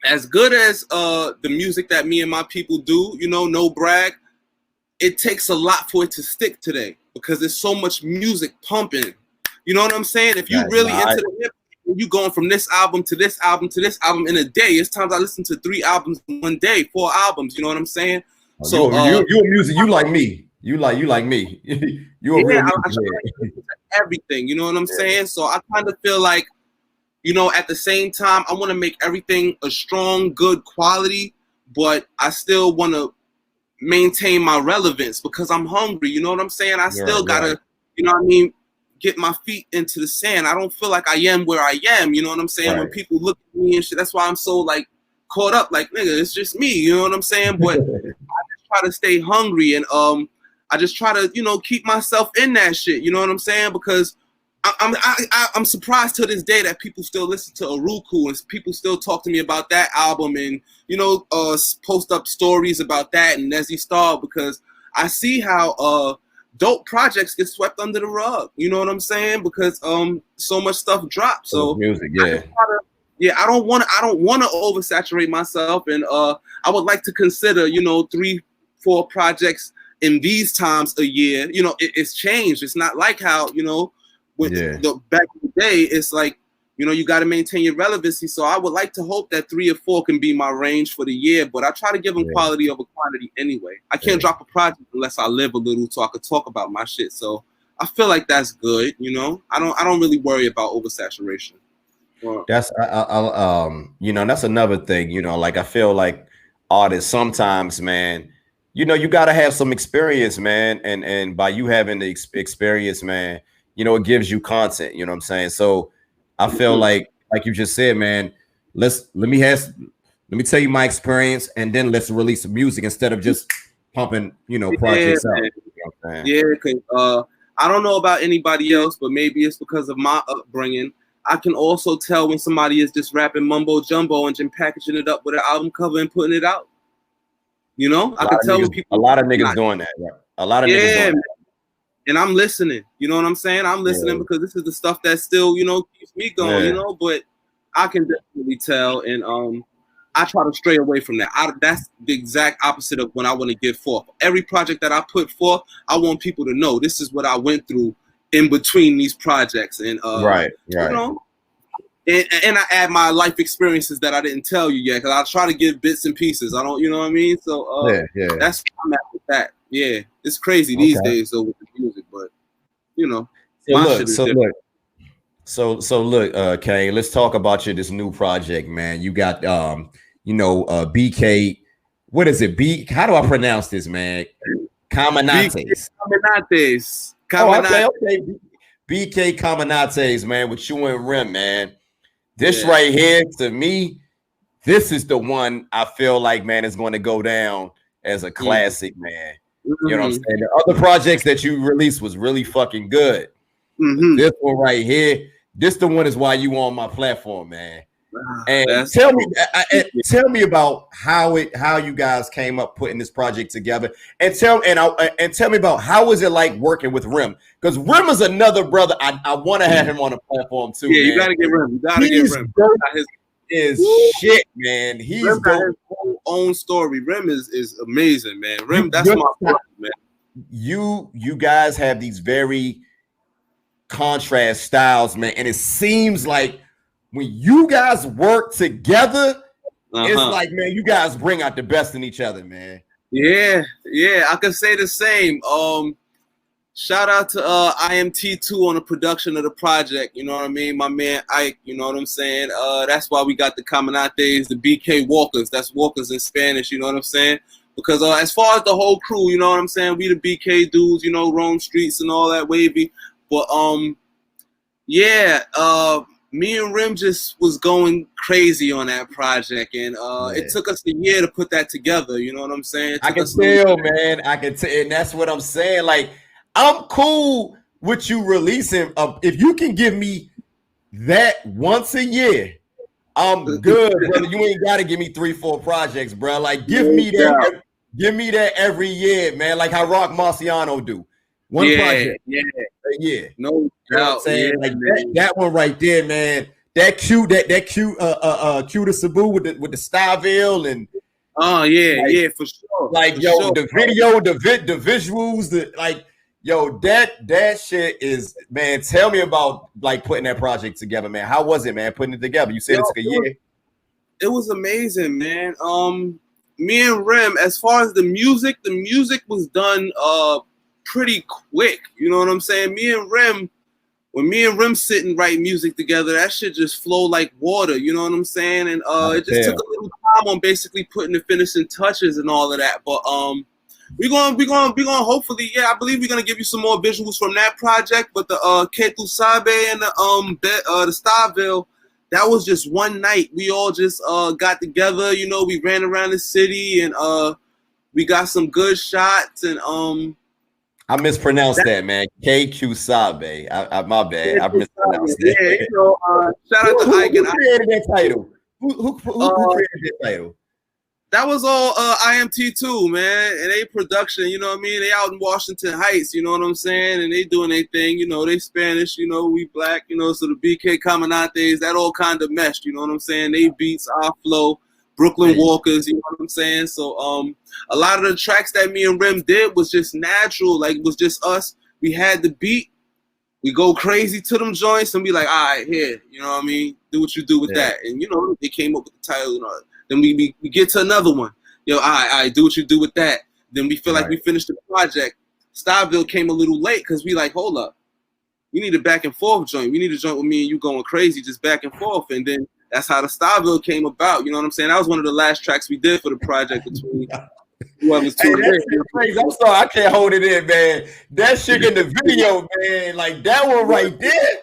as good as the music that me and my people do, you know, no brag, it takes a lot for it to stick today, because there's so much music pumping. You know what I'm saying? If you really into the hip, you going from this album to this album to this album in a day. It's times I listen to 3 albums in one day, 4 albums. You know what I'm saying? So you a music, you like me. You like me. You a real music. Everything. You know what I'm saying? So I kind of feel like, you know, at the same time, I want to make everything a strong, good quality, but I still want to maintain my relevance, because I'm hungry. You know what I'm saying? I still gotta, you know what I mean, get my feet into the sand. I don't feel like I am where I am. You know what I'm saying? When people look at me and shit, that's why I'm so like caught up. Like, nigga, it's just me. You know what I'm saying? But I just try to stay hungry, and I just try to, you know, keep myself in that shit. You know what I'm saying? Because I'm surprised to this day that people still listen to Aruku, and people still talk to me about that album, and, you know, post up stories about that and Nezzy Star, because I see how dope projects get swept under the rug. You know what I'm saying? Because so much stuff drops. So music, I don't want to oversaturate myself, and I would like to consider, you know, 3, 4 projects in these times a year. You know, it's changed. It's not like how, you know, with the back in the day, it's like, you know, you got to maintain your relevancy. So I would like to hope that 3 or 4 can be my range for the year, but I try to give them quality over quantity anyway. I can't drop a project unless I live a little, so I could talk about my shit. So I feel like that's good. You know, I don't really worry about oversaturation. That's you know, that's another thing. You know, like I feel like artists sometimes, man, you know, you got to have some experience, man, and by you having the experience, man, you know, it gives you content. You know what I'm saying? So I feel like you just said, man, let me tell you my experience, and then let's release some music instead of just pumping, you know, projects out. You know because I don't know about anybody else, but maybe it's because of my upbringing. I can also tell when somebody is just rapping mumbo jumbo and just packaging it up with an album cover and putting it out. You know, I can tell when people. A lot of niggas doing that. Right? A lot of niggas doing that. And I'm listening. You know what I'm saying? I'm listening because this is the stuff that still, you know, keeps me going. You know, but I can definitely tell, and I try to stray away from that. That's the exact opposite of when I want to give forth. Every project that I put forth, I want people to know this is what I went through in between these projects, and you know, and I add my life experiences that I didn't tell you yet, because I try to give bits and pieces. I don't, you know what I mean? So that's what I'm at with that. Yeah, it's crazy these days though with the music, but you know, so look, Kaine, let's talk about this new project, man. You got you know, BK. What is it? How do I pronounce this, man? Caminates. Okay. BK Caminates, man, with you and Rim, man. This right here, to me, this is the one I feel like, man, is going to go down as a classic, man. You know what I'm saying? The other projects that you released was really fucking good. This one right here, this the one is why you on my platform, man. And tell me about how you guys came up putting this project together, and tell me about how was it like working with Rim, because Rim is another brother. I want to have him on the platform too. Yeah, man. you gotta get Rim. You gotta get Rim. Shit, man. He's Rim got his whole own story. Rim is amazing, man. Rim, that's my brother, man. You guys have these very contrast styles, man, and it seems like when you guys work together, it's like, man, you guys bring out the best in each other, man. Yeah, I can say the same. Shout out to IMT2 on the production of the project. You know what I mean? My man Ike, you know what I'm saying? That's why we got the Caminates, the BK Walkers. That's Walkers in Spanish, you know what I'm saying? Because as far as the whole crew, you know what I'm saying? We the BK dudes, you know, roam streets and all that wavy. But me and Rim just was going crazy on that project, and it took us a year to put that together. You know what I'm saying? I can tell, man. I can tell, and that's what I'm saying. Like, I'm cool with you releasing. If you can give me that once a year, I'm good, brother. You ain't got to give me 3-4 projects, bro. Like, give me that. Give me that every year, man. Like how Rock Marciano do. One project. Yeah. No doubt. Like that one right there, man. That cute Cuter Sabu with the Styville and for sure. Like, yo, the video, the visuals, that shit is, man. Tell me about like putting that project together, man. How was it, man? Putting it together. You said it took a year. It was amazing, man. Me and Rim, as far as the music was done pretty quick. You know what I'm saying? When me and Rim sit and write music together, that shit just flow like water. You know what I'm saying? And it just took a little time on basically putting the finishing touches and all of that. But we're gonna hopefully, I believe we're gonna give you some more visuals from that project. But the Ketu Sabe and the Styville, that was just one night. We all just got together, you know, we ran around the city and we got some good shots and I mispronounced that, man. KQ Sabe. My bad. I mispronounced that. Yeah, you know, shout out to Ike. Who created that title? Who created that title? That was all IMT2, man, and they production, you know what I mean? They out in Washington Heights, you know what I'm saying? And they doing their thing, you know, they Spanish, you know, we black, you know, so the BK Caminates, that all kind of meshed, you know what I'm saying? They beats, our flow, Brooklyn Walkers, you know what I'm saying? So a lot of the tracks that me and Rim did was just natural, like it was just us. We had the beat, we go crazy to them joints and be like, all right, here, you know what I mean? Do what you do with that. And, you know, they came up with the title and all that. Then we get to another one. Yo, I do what you do with that. Then we feel like we finished the project. Styville came a little late because we like, hold up. We need a back and forth joint. We need a joint with me and you going crazy, just back and forth. And then that's how the Styville came about. You know what I'm saying? That was one of the last tracks we did for the project between whoever's two. Crazy. I'm sorry, I can't hold it in, man. That shit in the video, man. Like that one right there.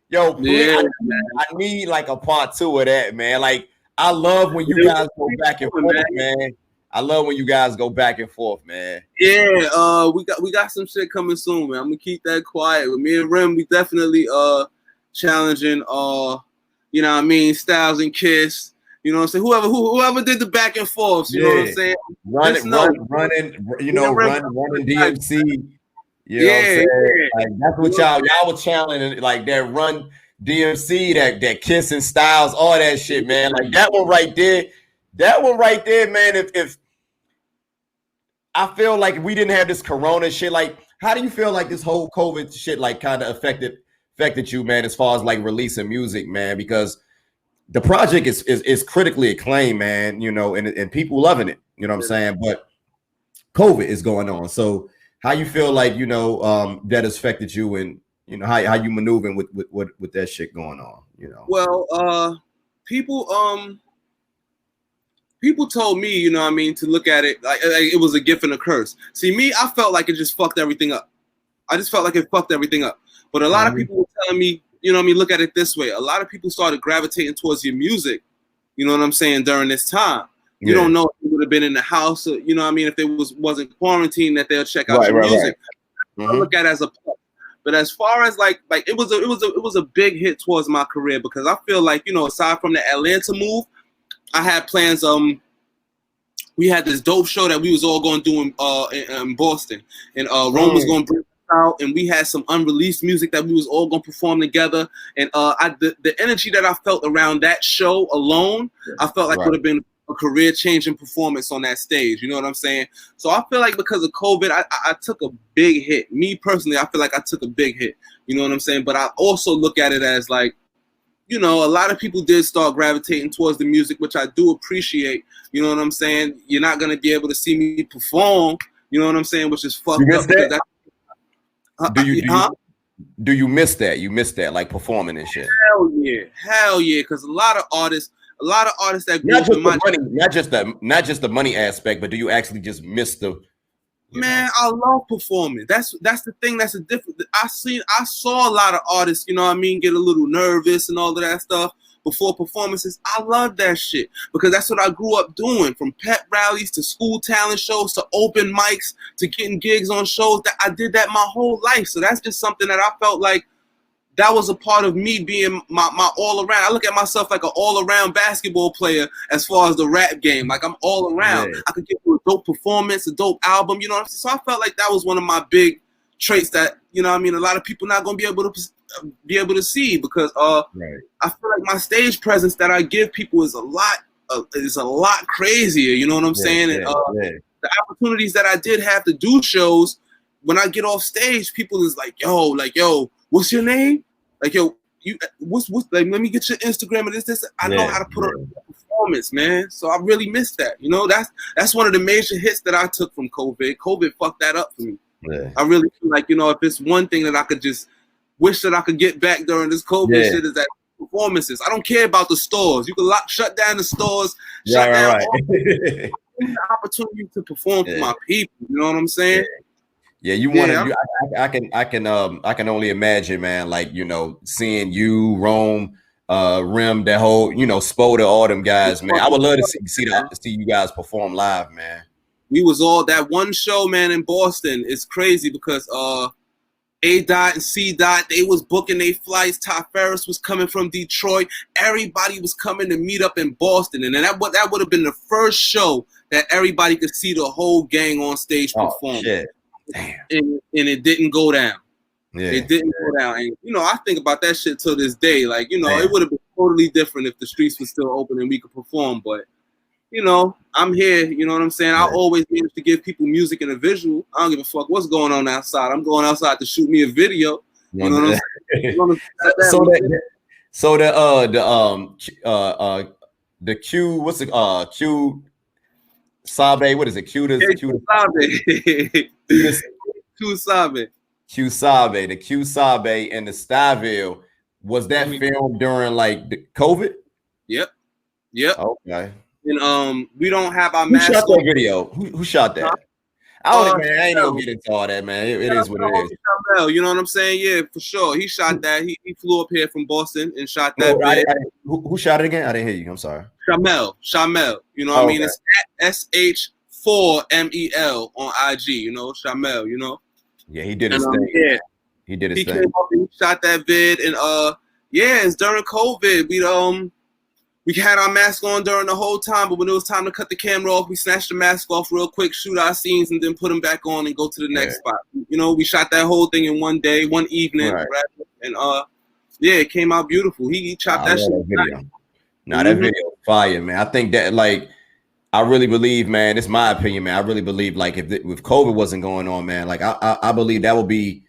Yo, please, I need like a part 2 of that, man. Like, I love when you guys go back and forth, man. I love when you guys go back and forth, man. Yeah, we got some shit coming soon, man. I'm gonna keep that quiet. With me and Rim, we definitely challenging you know what I mean, Styles and Kiss. You know what I'm saying? Whoever did the back and forth, you know what I'm saying? Running DMC. You know what I'm saying? Like, that's what y'all were challenging, like that run DMC, that Kiss and Styles, all that shit, man. Like that one right there, man. If I feel like if we didn't have this Corona shit, like, how do you feel like this whole COVID shit like kind of affected you, man, as far as like releasing music, man? Because the project is critically acclaimed, man, you know, and people loving it, you know what I'm saying? But COVID is going on. So how you feel like, you know, that has affected you, and you know, how you maneuvering with that shit going on, you know? Well, people told me, you know what I mean, to look at it like it was a gift and a curse. See, me, I felt like it just fucked everything up. I just felt like it fucked everything up. But a lot of people were telling me, you know what I mean, look at it this way. A lot of people started gravitating towards your music, you know what I'm saying, during this time. You don't know if you would have been in the house, or, you know what I mean, if it wasn't quarantine, that they'll check out your music. I look at it as a plus. But as far as like it was a big hit towards my career because I feel like, you know, aside from the Atlanta move, I had plans. We had this dope show that we was all going to do in Boston, and Rome was going to bring us out, and we had some unreleased music that we was all going to perform together. And the energy that I felt around that show alone, I felt like would have been a career-changing performance on that stage. You know what I'm saying? So I feel like because of COVID, I took a big hit. Me personally, I feel like I took a big hit. You know what I'm saying? But I also look at it as like, you know, a lot of people did start gravitating towards the music, which I do appreciate. You know what I'm saying? You're not going to be able to see me perform, you know what I'm saying, which is fucked up. That? Do you miss that? You miss that, like performing and shit? Hell yeah. Because a lot of artists that not just the money aspect, but do you actually just miss the... Man, I love performing. That's the thing. That's a different. I saw a lot of artists, you know what I mean, get a little nervous and all of that stuff before performances. I love that shit because that's what I grew up doing, from pep rallies to school talent shows to open mics to getting gigs on shows. That I did that my whole life. So that's just something that I felt like that was a part of me being my all around. I look at myself like an all around basketball player as far as the rap game. Like I'm all around. Yeah. I could give you a dope performance, a dope album, you know what I'm saying? So I felt like that was one of my big traits that, you know what I mean, a lot of people not going to be able to see because I feel like my stage presence that I give people is a lot crazier, you know what I'm saying? And the opportunities that I did have to do shows, when I get off stage, people is like, yo, what's your name? Like, yo, what's like, let me get your Instagram and this. I know how to put on a performance, man. So I really miss that. You know, that's one of the major hits that I took from COVID. COVID fucked that up for me. Yeah. I really feel like, you know, if it's one thing that I could just wish that I could get back during this COVID shit is that performances. I don't care about the stores. You can shut down the stores, shut down all the opportunity to perform for my people. You know what I'm saying? Yeah, you want to. I can only imagine, man. Like, you know, seeing you, Rome, Rim, that whole, you know, Spoda, all them guys, man. I would love to see you guys perform live, man. We was all that one show, man, in Boston. It's crazy because A. Dot and C. Dot, they was booking their flights. Ty Ferris was coming from Detroit. Everybody was coming to meet up in Boston, and then that would have been the first show that everybody could see the whole gang on stage perform. Shit. Damn. And it didn't go down. Yeah. It didn't go down. And, you know, I think about that shit till this day. Like, you know, it would have been totally different if the streets were still open and we could perform. But, you know, I'm here. You know what I'm saying? I always manage to give people music and a visual. I don't give a fuck what's going on outside. I'm going outside to shoot me a video. You know what I'm saying? The Q, what's it? Q Sabe, what is it? Q Sabe. The Q Sabe and the Styville. Was that filmed during like the COVID? Yep. Okay. And we don't have our Who shot that video? Who shot that? I ain't gonna get into all that, man. It is what it is. Shamel, you know what I'm saying? Yeah, for sure. He shot that. He flew up here from Boston and shot that. Who shot it again? I didn't hear you. I'm sorry. Shamel. You know what I mean? It's SH4MEL on IG. You know, Shamel. You know. Yeah, he did his thing. Yeah, he did his thing. Came up and he shot that vid, and it's during COVID. We had our mask on during the whole time, but when it was time to cut the camera off, we snatched the mask off real quick, shoot our scenes, and then put them back on and go to the next spot. You know, we shot that whole thing in one day, one evening, and it came out beautiful. He chopped that shit. That video fire, man. I think that, like, I really believe, man, it's my opinion, man. I really believe, like, if COVID wasn't going on, man, like, I believe that would be,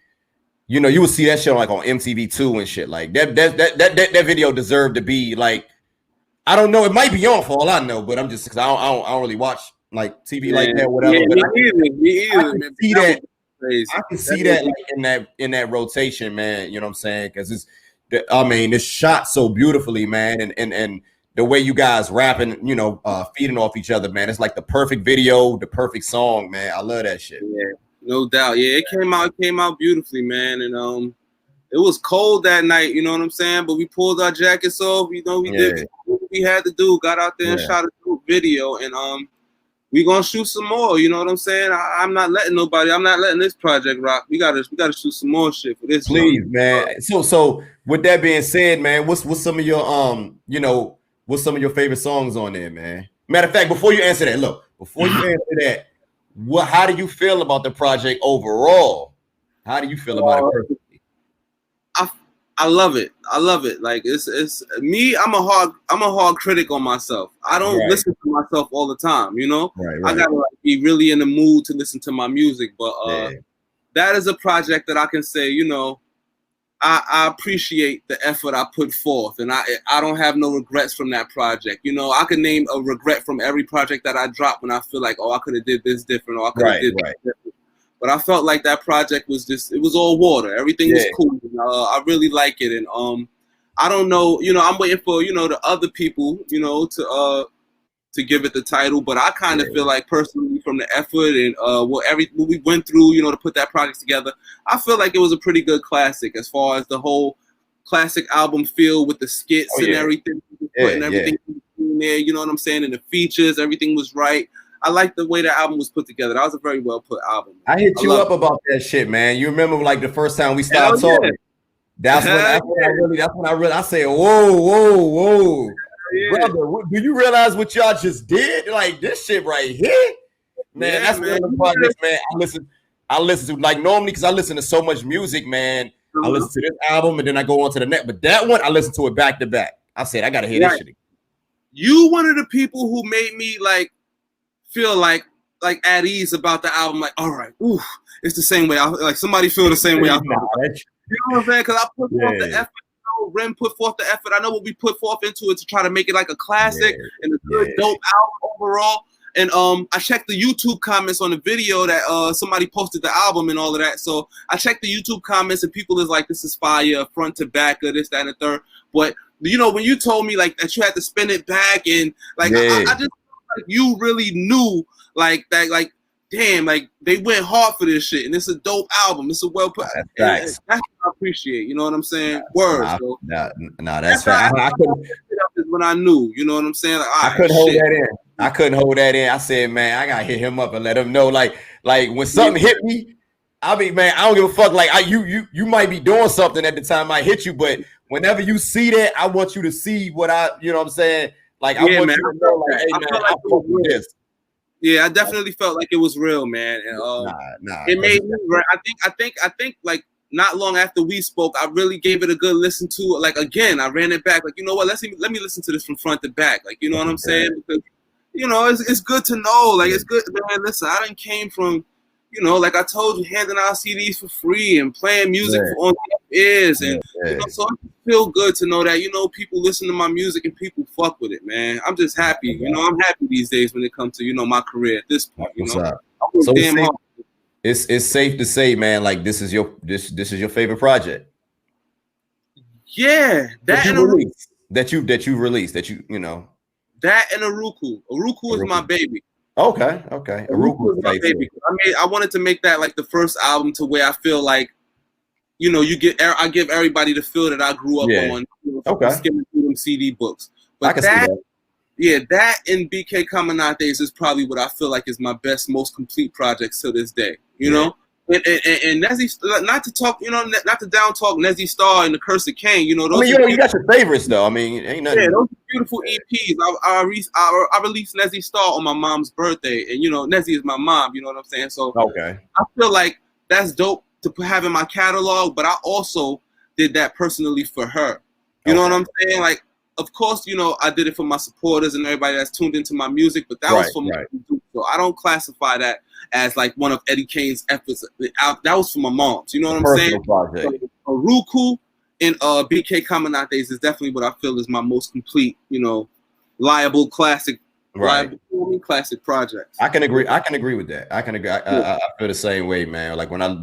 you know, you would see that show like on MTV2 and shit. Like that video deserved to be like, I don't know. It might be on for all I know, but I'm just because I don't really watch like TV like that, whatever. Yeah, but me either. I can see that like in that rotation, man. You know what I'm saying? Because it's shot so beautifully, man, and the way you guys rapping, you know, feeding off each other, man. It's like the perfect video, the perfect song, man. I love that shit. Yeah, no doubt. Yeah, it came out beautifully, man, and it was cold that night, you know what I'm saying? But we pulled our jackets off, you know, we did what we had to do, got out there and shot a video, and we gonna shoot some more. You know what I'm saying? I'm not letting nobody. I'm not letting this project rock. We gotta shoot some more shit for this. Please, man. So with that being said, man, what's some of your what's some of your favorite songs on there, man? Matter of fact, before you answer that, how do you feel about the project overall? How do you feel about it personally? I love it. I love it. Like it's me. I'm a hard critic on myself. I don't listen to myself all the time. You know, I gotta like, be really in the mood to listen to my music. But that is a project that I can say, you know, I appreciate the effort I put forth, and I don't have no regrets from that project. You know, I could name a regret from every project that I dropped when I feel like, oh, I could have did this different, or I could have did this different. But I felt like that project was just, it was all water. Everything was cool. I really like it. And I don't know, you know, I'm waiting for, you know, the other people, you know, to give it the title. But I kind of feel like personally from the effort and what we went through, you know, to put that project together, I feel like it was a pretty good classic as far as the whole classic album feel with the skits and everything. Putting everything in there, you know what I'm saying? And the features, everything was right. I like the way the album was put together. That was a very well put album. I hit you up about that shit, man. You remember like the first time we started talking? That's when I really said, whoa. Brother, do you realize what y'all just did? Like this shit right here? Man, that's one of the projects, man. I listen to like normally because I listen to so much music, man. I listen to this album and then I go on to the next. But that one, I listen to it back to back. I said, I gotta hear this shit again. You one of the people who made me like feel like at ease about the album, like, all right, ooh, it's the same way. Like somebody feel the same way. You know what I'm saying? Because I put forth the effort. You know, Ren put forth the effort. I know what we put forth into it to try to make it like a classic and a good, dope album overall. And I checked the YouTube comments on the video that somebody posted the album and all of that. So I checked the YouTube comments and people is like, this is fire, front to back, or this, that, and the third. But you know, when you told me like that you had to spin it back and like I just. Like you really knew like that, like damn, like they went hard for this shit, and it's a dope album. It's a well put. That's what I appreciate. You know what I'm saying? Words. That's fact. When I knew, you know what I'm saying? Like, I couldn't hold that in. I couldn't hold that in. I said, man, I gotta hit him up and let him know. Like when something hit me, I mean, man, I don't give a fuck. Like you might be doing something at the time I hit you, but whenever you see that, I want you to see what you know what I'm saying. Like I want you to know, like, hey man, I fuck with this. Yeah, I definitely felt like it was real, man. And it made me. I think like not long after we spoke, I really gave it a good listen to. Like again, I ran it back. Like you know what? Let me listen to this from front to back. Like you know what I'm saying? Because you know it's good to know. Like it's good, man. Listen, I done came from. You know, like I told you, handing out CDs for free and playing music on ears, and you know, so it feel good to know that you know people listen to my music and people fuck with it, man. I'm just happy, you know. I'm happy these days when it comes to you know my career at this point. You know, so it's safe to say, man, like this is your favorite project. Yeah, that you released, that you know that and Aruku is my baby. Okay. Aruku is my baby. I mean, I wanted to make that like the first album to where I feel like, you know, I give everybody the feel that I grew up on. You know, skimming through them CD books. But that and BK Caminates is probably what I feel like is my best, most complete projects to this day. You know, and Nezzy, not to talk, you know, not to down talk Nezzy Star and the Curse of Caine. You know, those you got your favorites though. I mean, ain't nothing. Yeah, those are beautiful EPs. I released Nezzy Star on my mom's birthday, and you know, Nezzy is my mom. You know what I'm saying? So I feel like that's dope to have in my catalog. But I also did that personally for her. You know what I'm saying? Like, of course, you know, I did it for my supporters and everybody that's tuned into my music, but that was for me. So I don't classify that as like one of Eddie Kaine's efforts. That was for my moms. You know what I'm saying? So, Aruku and BK Caminates is definitely what I feel is my most complete, you know, liable classic classic projects. I can agree with that. I I feel the same way, man. Like when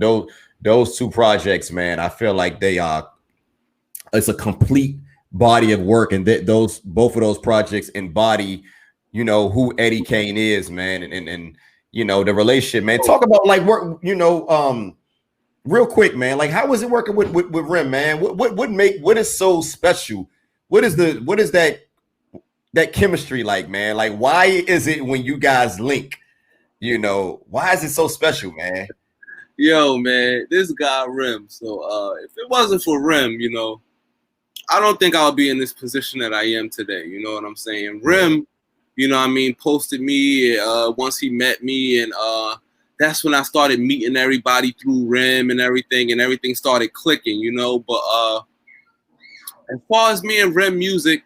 those two projects, man, I feel like it's a complete body of work, and both of those projects embody, you know, who Eddie Kaine is, man, and you know the relationship, man. Talk about like work, you know, real quick, man. Like, how was it working with Rim, man? What is so special? What is that? that chemistry like, man? Like, why is it when you guys link, you know, why is it so special, man? Yo, man, this guy Rim. So if it wasn't for Rim, you know, I don't think I'll be in this position that I am today. You know what I'm saying? Rim, you know what I mean, posted me once he met me, and that's when I started meeting everybody through Rim and everything started clicking, you know. But as far as me and Rim music,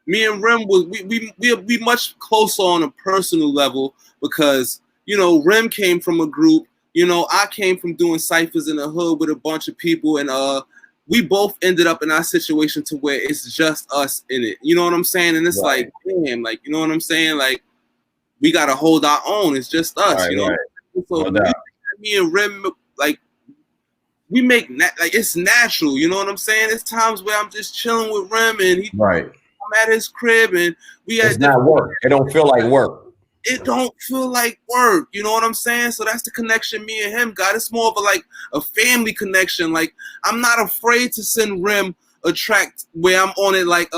me and Rim was we much closer on a personal level because, you know, Rim came from a group. You know, I came from doing ciphers in the hood with a bunch of people, and we both ended up in our situation to where it's just us in it. You know what I'm saying? And it's Right. like, damn, like, you know what I'm saying? Like, we gotta hold our own. It's just us, Right, you know. right. So me and Rim, like, we make like it's natural. You know what I'm saying? It's times where I'm just chilling with Rim, and I'm at his crib, and we had. It's not work. It don't feel like work. It don't feel like work, you know what I'm saying? So that's the connection me and him got. It's more of a family connection. Like, I'm not afraid to send Rim a track where I'm on it like,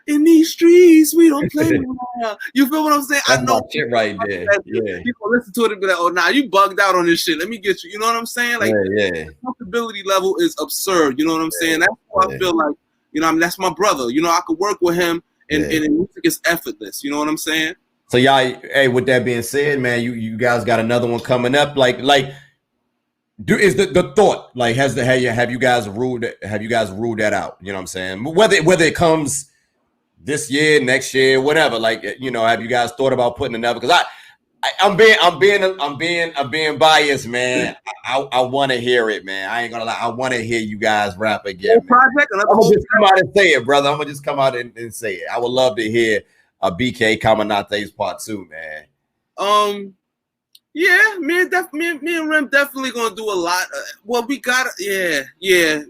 in these streets we don't play around. You feel what I'm saying? That's I know my shit right there. Yeah. People listen to it and be like, oh, nah, you bugged out on this shit. Let me get you. You know what I'm saying? Like, the comfortability level is absurd. You know what I'm saying? That's why I feel like, you know, I mean, that's my brother. You know, I could work with him, and music is effortless. You know what I'm saying? So y'all, hey, with that being said, man, you guys got another one coming up. Like, is the thought, like, have you guys ruled that out? You know what I'm saying? Whether it comes this year, next year, whatever. Like, you know, have you guys thought about putting another? Because I'm being biased, man. I want to hear it, man. I ain't gonna lie. I want to hear you guys rap again. Project, I'm gonna just come out and say it, brother. I'm gonna just come out and say it. I would love to hear a BK Caminate's part 2, man. Yeah, me and Rem definitely gonna do a lot. Well, we got yeah. I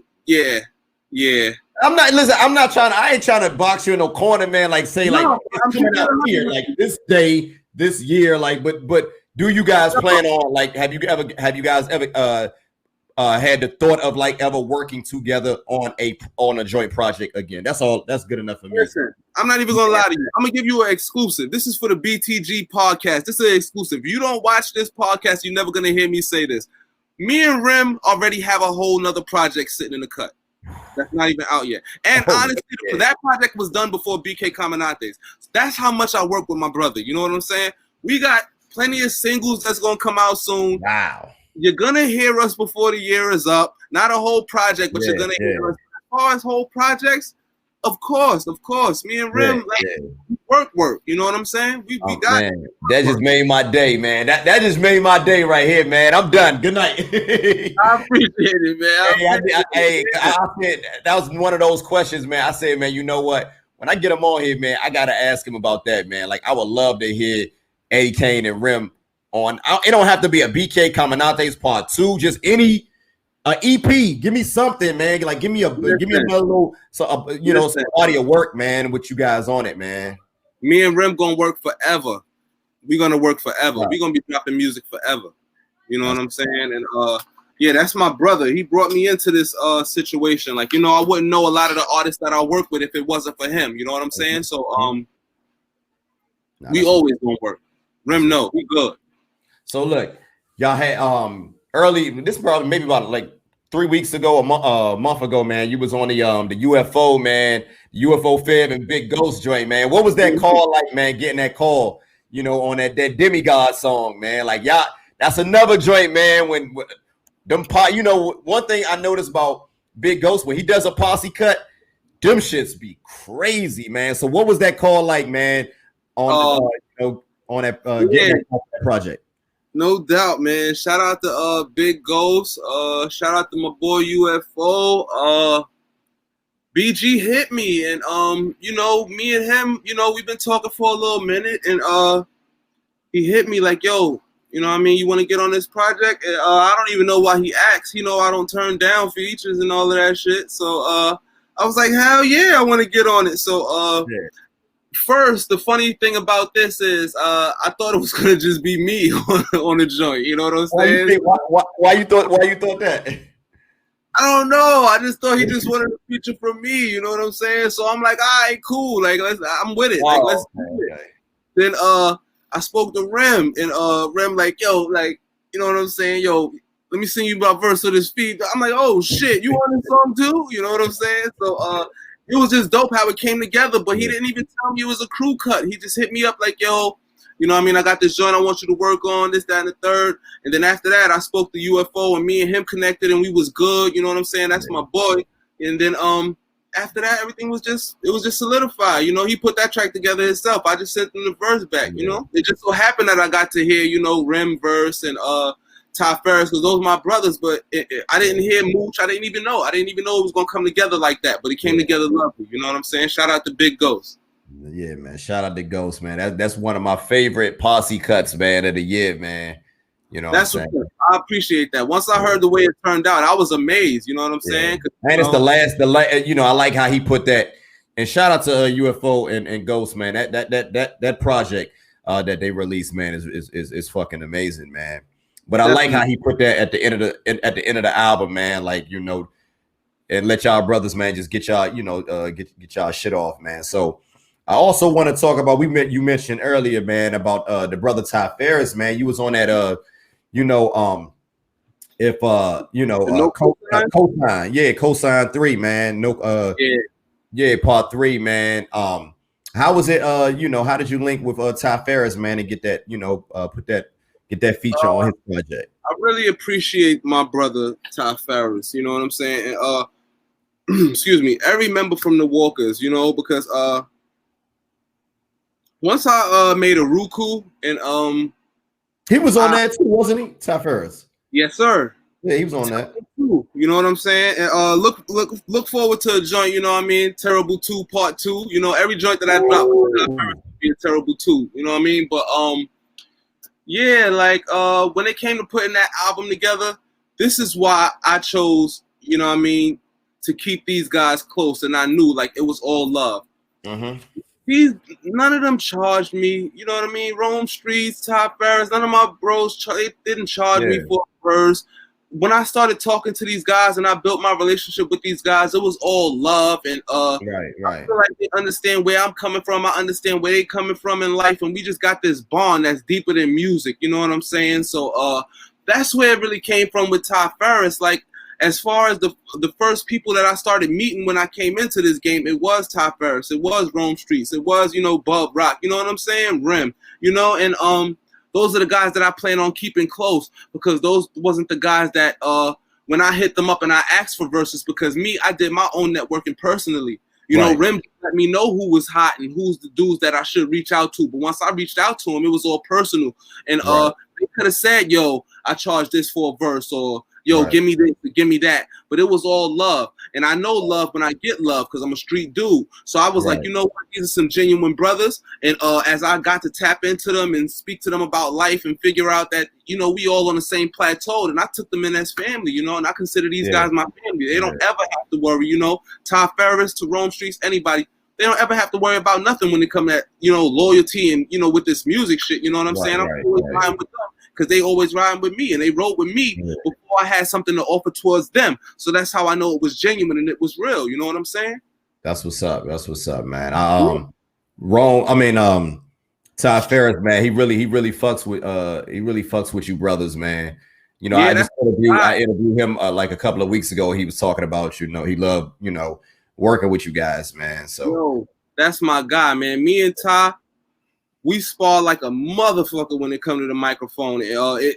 ain't trying to box you in no corner, man. Like, say, like, I'm coming out here, like, this day, this year, like, but do you guys plan on, like, have you guys ever had the thought of, like, ever working together on a joint project again? That's all. That's good enough for me. Listen, I'm not even gonna lie to you. I'm gonna give you an exclusive. This is for the BTG podcast. This is an exclusive. If you don't watch this podcast, you're never gonna hear me say this. Me and Rim already have a whole nother project sitting in the cut. That's not even out yet. And honestly, that project was done before BK Caminate's. That's how much I work with my brother. You know what I'm saying? We got plenty of singles that's gonna come out soon. Wow. You're gonna hear us before the year is up. Not a whole project, but you're gonna hear us. As far as whole projects, of course. Me and Rim, work. You know what I'm saying? We got man. That just made my day, man. That just made my day right here, man. I'm done. Good night. I appreciate it, man. I said that was one of those questions, man. I said, man, you know what? When I get him on here, man, I gotta ask him about that, man. Like, I would love to hear Eddie Kaine and Rim on. It don't have to be a BK Caminate's part 2. Just any EP. Give me something, man. Like, give me another little, some audio work, man, with you guys on it, man. Me and Rim gonna work forever. We're gonna work forever. Right. We're gonna be dropping music forever. You know what I'm saying? And yeah, that's my brother. He brought me into this situation. Like, you know, I wouldn't know a lot of the artists that I work with if it wasn't for him. You know what I'm saying? So we always gonna work. Rim, no, we good. So look, y'all had early. This probably maybe about like 3 weeks ago, a month ago, man. You was on the UFO, man, UFO Fib and Big Ghost joint, man. What was that call like, man? Getting that call, you know, on that Demigod song, man. Like, y'all, that's another joint, man. When them you know, one thing I noticed about Big Ghost, when he does a posse cut, them shits be crazy, man. So what was that call like, man? On getting that project. No doubt, man. Shout out to Big Ghost. Shout out to my boy UFO. BG hit me, and you know, me and him, you know, we've been talking for a little minute, and he hit me like, yo, you know what I mean, you want to get on this project? And, I don't even know why he asked. You know, I don't turn down features and all of that shit. So I was like, hell yeah, I want to get on it. So first, the funny thing about this is I thought it was gonna just be me on the joint. You know what I'm saying? Why you thought that? I don't know. I just thought he just wanted a feature from me. You know what I'm saying? So I'm like, all right, cool. Like, I'm with it. Like, let's do it. Then I spoke to Rem, and Rem like, yo, like, you know what I'm saying? Yo, let me sing you about verse of this feed. I'm like, oh shit, you want this song too? You know what I'm saying? So it was just dope how it came together. But he didn't even tell me it was a crew cut. He just hit me up like, yo, you know what I mean? I got this joint I want you to work on, this, that, and the third. And then after that, I spoke to UFO, and me and him connected, and we was good. You know what I'm saying? That's my boy. And then after that, everything was just solidified. You know, he put that track together himself. I just sent him the verse back. You know, it just so happened that I got to hear, you know, Rem verse and Ty Ferris, because those are my brothers. But I didn't hear Mooch. I didn't even know it was gonna come together like that. But it came together lovely. You know what I'm saying? Shout out to Big Ghost. Yeah, man. Shout out to Ghost, man. That's one of my favorite posse cuts, man, of the year, man. You know, that's what I appreciate that. Once I heard the way it turned out, I was amazed. You know what I'm saying? And it's the last. You know, I like how he put that. And shout out to UFO and Ghost, man. That project that they released, man, is fucking amazing, man. But I like how he put that at the end of the album, man. Like, you know, and let y'all brothers, man, just get y'all, you know, get y'all shit off, man. So I also want to talk about, you mentioned earlier, man, about the brother Ty Ferris, man. You was on that you know, if Cosign 3, man. Part 3, man. How was it? You know, how did you link with Ty Ferris, man, and get that, you know, get that feature on his project? I really appreciate my brother Ty Ferris. You know what I'm saying? And excuse me, every member from the Walkers, you know, because once I made a Ruku, and he was on that too, wasn't he? Ty Ferris. Yes, sir. Yeah, he was on that. You know what I'm saying? And look forward to a joint, you know what I mean? Terrible 2 Part 2. You know, every joint that I drop will be a Terrible 2. You know what I mean? But yeah, like when it came to putting that album together, this is why I chose, you know what I mean, to keep these guys close, and I knew like it was all love. None of them charged me, you know what I mean? Rome Streets, Ty Ferris, none of my bros they didn't charge me for a verse. When I started talking to these guys and I built my relationship with these guys, it was all love, and I feel like they understand where I'm coming from. I understand where they're coming from in life, and we just got this bond that's deeper than music. You know what I'm saying? So that's where it really came from with Ty Ferris. Like, as far as the first people that I started meeting when I came into this game, it was Ty Ferris, it was Rome Streets, it was, you know, Bub Rock, you know what I'm saying? Rem, you know, and those are the guys that I plan on keeping close, because those wasn't the guys that when I hit them up and I asked for verses, because I did my own networking personally. You know, Rem let me know who was hot and who's the dudes that I should reach out to. But once I reached out to him, it was all personal. And they could have said, yo, I charge this for a verse, or yo, give me this, give me that. But it was all love. And I know love when I get love, because I'm a street dude. So I was like, you know what? These are some genuine brothers. And as I got to tap into them and speak to them about life and figure out that, you know, we all on the same plateau, and I took them in as family, you know, and I consider these guys my family. They don't ever have to worry, you know, Ty Ferris to Rome Streets, anybody. They don't ever have to worry about nothing when they come at, you know, loyalty and, you know, with this music shit, you know what I'm saying? I'm always riding with them, because they always riding with me, and they rode with me before I had something to offer towards them. So that's how I know it was genuine and it was real. You know what I'm saying? That's what's up. That's what's up, man. Ty Ferris, man, he really fucks with you brothers, man. You know, I interviewed him like a couple of weeks ago. He was talking about, you know, he loved, you know, working with you guys, man. So yo, that's my guy, man. Me and Ty, we spar like a motherfucker when it comes to the microphone. It always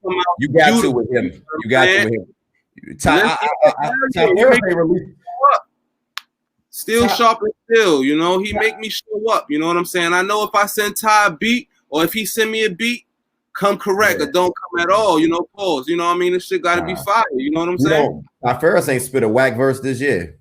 come out. You got to with him. You got to with him. Ty Ferris released. Still sharp and still, you know, he make me show up. You know what I'm saying? I know if I send Ty a beat, or if he send me a beat, come correct or don't come at all. You know, pause. You know what I mean? This shit got to be fire. You know what I'm saying? Ty Ferris ain't spit a whack verse this year.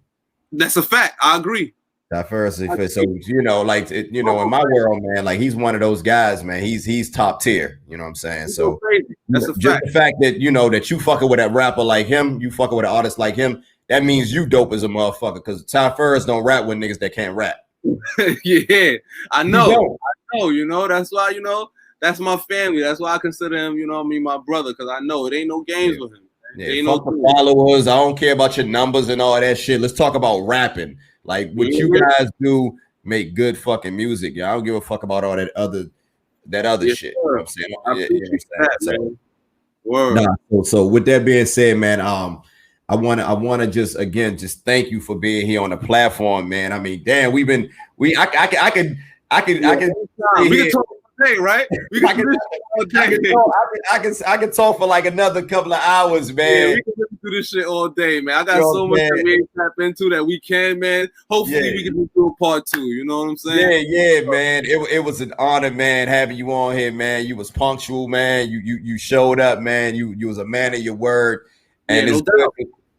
That's a fact. I agree. Ty Ferris, so you know, like you know, in my world, man, like he's one of those guys, man. He's top tier. You know what I'm saying? So that's a just fact. the fact that you know that you fucking with a rapper like him, you fucking with an artist like him, that means you dope as a motherfucker. Because Ty Ferris don't rap with niggas that can't rap. Yeah, I know. You know, that's why, you know, that's my family. That's why I consider him, you know, my brother, because I know it ain't no games with him. Yeah, fuck the followers. I don't care about your numbers and all that shit. Let's talk about rapping. Like what you guys do, make good fucking music. Yeah, I don't give a fuck about all that other shit. You know what I'm saying? I appreciate that, man. Word. Nah, so with that being said, man, I wanna just again just thank you for being here on the platform, man. I mean, damn, I can talk all day, right? I can talk for like another couple of hours, man. Yeah, we can do this shit all day, man. I got so much that we ain't tap into that we can, man. Hopefully we can do a part 2. You know what I'm saying? Yeah, man. It was an honor, man, having you on here, man. You was punctual, man. You showed up, man. You was a man of your word, and it's good.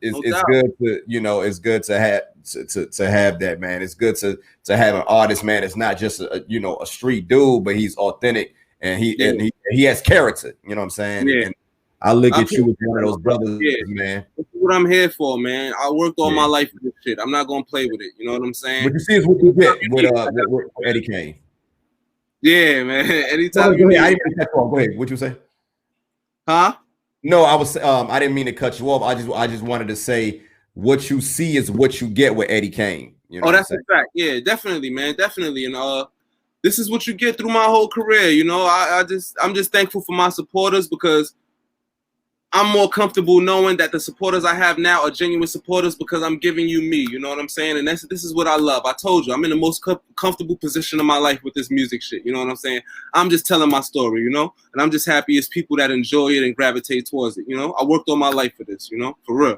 It's good to it's good to have to have that, man. It's good to have an artist, man. It's not just a street dude, but he's authentic and he has character. You know what I'm saying? Yeah. And I look at you as one of those brothers, man. That's what I'm here for, man. I worked all my life with this shit. I'm not gonna play with it. You know what I'm saying? What you see is what you get with Eddie Kaine. Yeah, man. Anytime go ahead. Go ahead. What you say? Huh? No, I was. I didn't mean to cut you off. I just wanted to say what you see is what you get with Eddie Kaine. You know that's a fact. Yeah, definitely, man, definitely. And this is what you get through my whole career. You know, I'm just thankful for my supporters because I'm more comfortable knowing that the supporters I have now are genuine supporters because I'm giving you me. You know what I'm saying? And this is what I love. I told you, I'm in the most comfortable position of my life with this music shit. You know what I'm saying? I'm just telling my story, and I'm just happy it's people that enjoy it and gravitate towards it. I worked all my life for this, for real.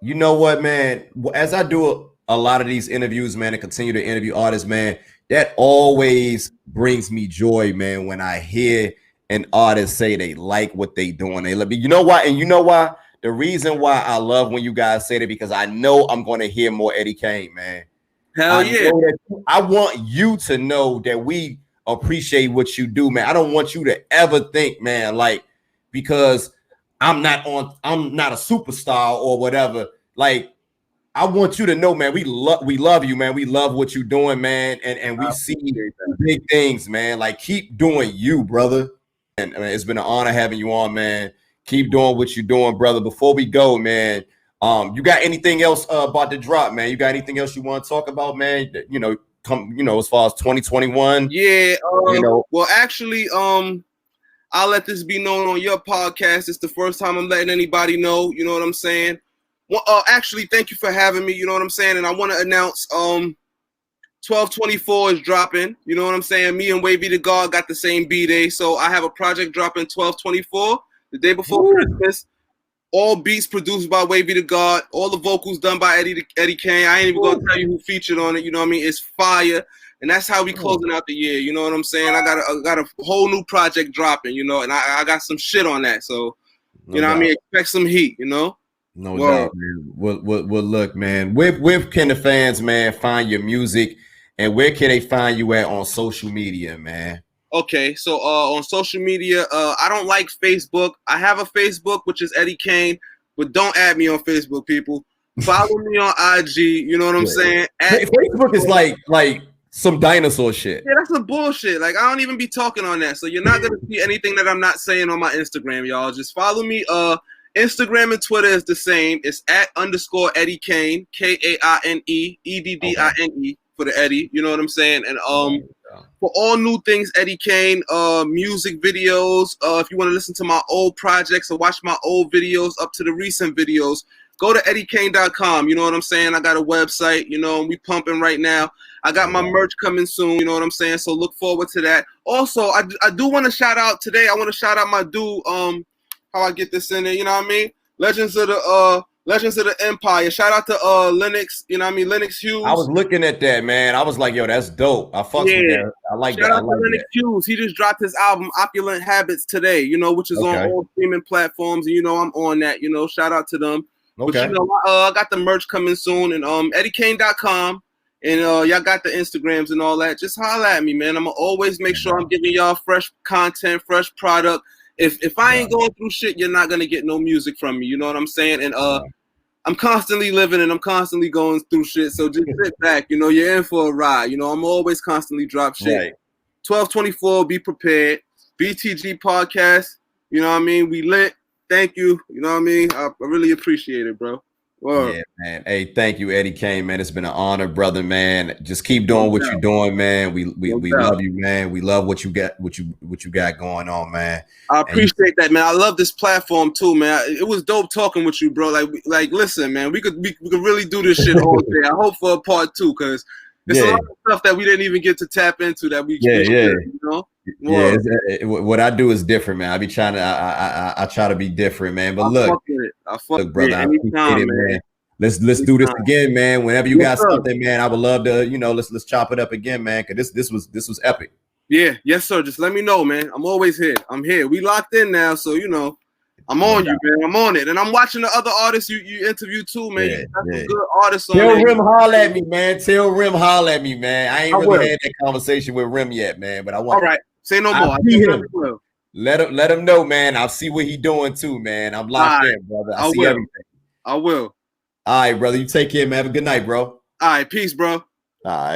You know what, man? As I do a lot of these interviews, man, and continue to interview artists, man, that always brings me joy, man, when I hear an artist say they like what they doing. They love me. You know why? And you know why? The reason why I love when you guys say that, because I know I'm going to hear more Eddie Kaine, man. Hell yeah. I want you to know that we appreciate what you do, man. I don't want you to ever think, man, like, because I'm not a superstar or whatever. Like, I want you to know, man, we love you, man. We love what you're doing, man. And we see big things, man. Like, keep doing you, brother. And it's been an honor having you on, man. Keep doing what you're doing, brother. Before we go, man, you got anything else about to drop, man? You got anything else you want to talk about, man? As far as 2021. Yeah. Well, actually, I'll let this be known on your podcast. It's the first time I'm letting anybody know. You know what I'm saying? Well, actually, thank you for having me. You know what I'm saying? And I want to announce 12/24 is dropping. You know what I'm saying? Me and Wavy the God got the same B-Day. So I have a project dropping 12/24, the day before Christmas. All beats produced by Wavy the God. All the vocals done by Eddie Kaine. I ain't even going to tell you who featured on it. You know what I mean? It's fire. And that's how we closing out the year. You know what I'm saying? I got a whole new project dropping, and I got some shit on that. So, what I mean? Expect some heat, No doubt, man. Well, look, man. Where can the fans, man, find your music? And where can they find you at on social media, man? Okay, so on social media, I don't like Facebook. I have a Facebook, which is Eddie Kaine, but don't add me on Facebook, people. Follow me on IG. You know what I'm saying? Facebook is like some dinosaur shit. Yeah, that's some bullshit. Like, I don't even be talking on that. So you're not gonna see anything that I'm not saying on my Instagram, y'all. Just follow me. Instagram and Twitter is the same. It's @_Eddie Kaine, KAINE, EDDINE for the Eddie. You know what I'm saying? And for all new things, Eddie Kaine, music videos. If you want to listen to my old projects or watch my old videos up to the recent videos, go to eddiekaine.com. You know what I'm saying? I got a website. We pumping right now. I got my merch coming soon. You know what I'm saying? So look forward to that. Also, I do want to shout out today. I want to shout out my dude. How I get this in there? You know what I mean? Legends of the Empire. Shout out to Lennox. You know what I mean? Lennox Hughes. I was looking at that, man. I was like, yo, that's dope. I fucks with that. I like that. Shout out to Lennox Hughes. He just dropped his album Opulent Habits today. Which is on all streaming platforms. And I'm on that. Shout out to them. Okay. But I got the merch coming soon, and eddiekaine.com. And y'all got the Instagrams and all that. Just holler at me, man. I'm gonna always make sure I'm giving y'all fresh content, fresh product. If I ain't going through shit, you're not gonna get no music from me. You know what I'm saying? And I'm constantly living and I'm constantly going through shit. So just sit back. You're in for a ride. I'm always constantly drop shit. Right. 12/24, be prepared. BTG podcast. You know what I mean? We lit. Thank you. You know what I mean? I really appreciate it, bro. Yeah, man. Hey, thank you, Eddie Kaine, man. It's been an honor, brother, man. Just keep doing what you're doing, man. We love you, man. We love what you got, what you got going on, man. I appreciate that, man. I love this platform too, man. It was dope talking with you, bro. Like, listen, man. We could really do this shit all day. I hope for a part 2 because there's a lot of stuff that we didn't even get to tap into that we should, you know. Yeah, what I do is different, man. I be trying to, I try to be different, man. But look, brother, I appreciate it, man. Let's do this again, man. Whenever you got something, man, I would love to, you know, let's chop it up again, man. Cause this was epic. Yeah, yes, sir. Just let me know, man. I'm always here. I'm here. We locked in now, so you know, I'm on you, man. I'm on it, and I'm watching the other artists you interview too, man. You got some good artists on there. Tell Rim holler at me, man. Tell Rim holler at me, man. I ain't really had that conversation with Rim yet, man. But I want. All right. Say no more. Let him know, man. I'll see what he doing too, man. I'm locked in, brother. I see everything. I will. All right, brother. You take care, man. Have a good night, bro. All right. Peace, bro. All right.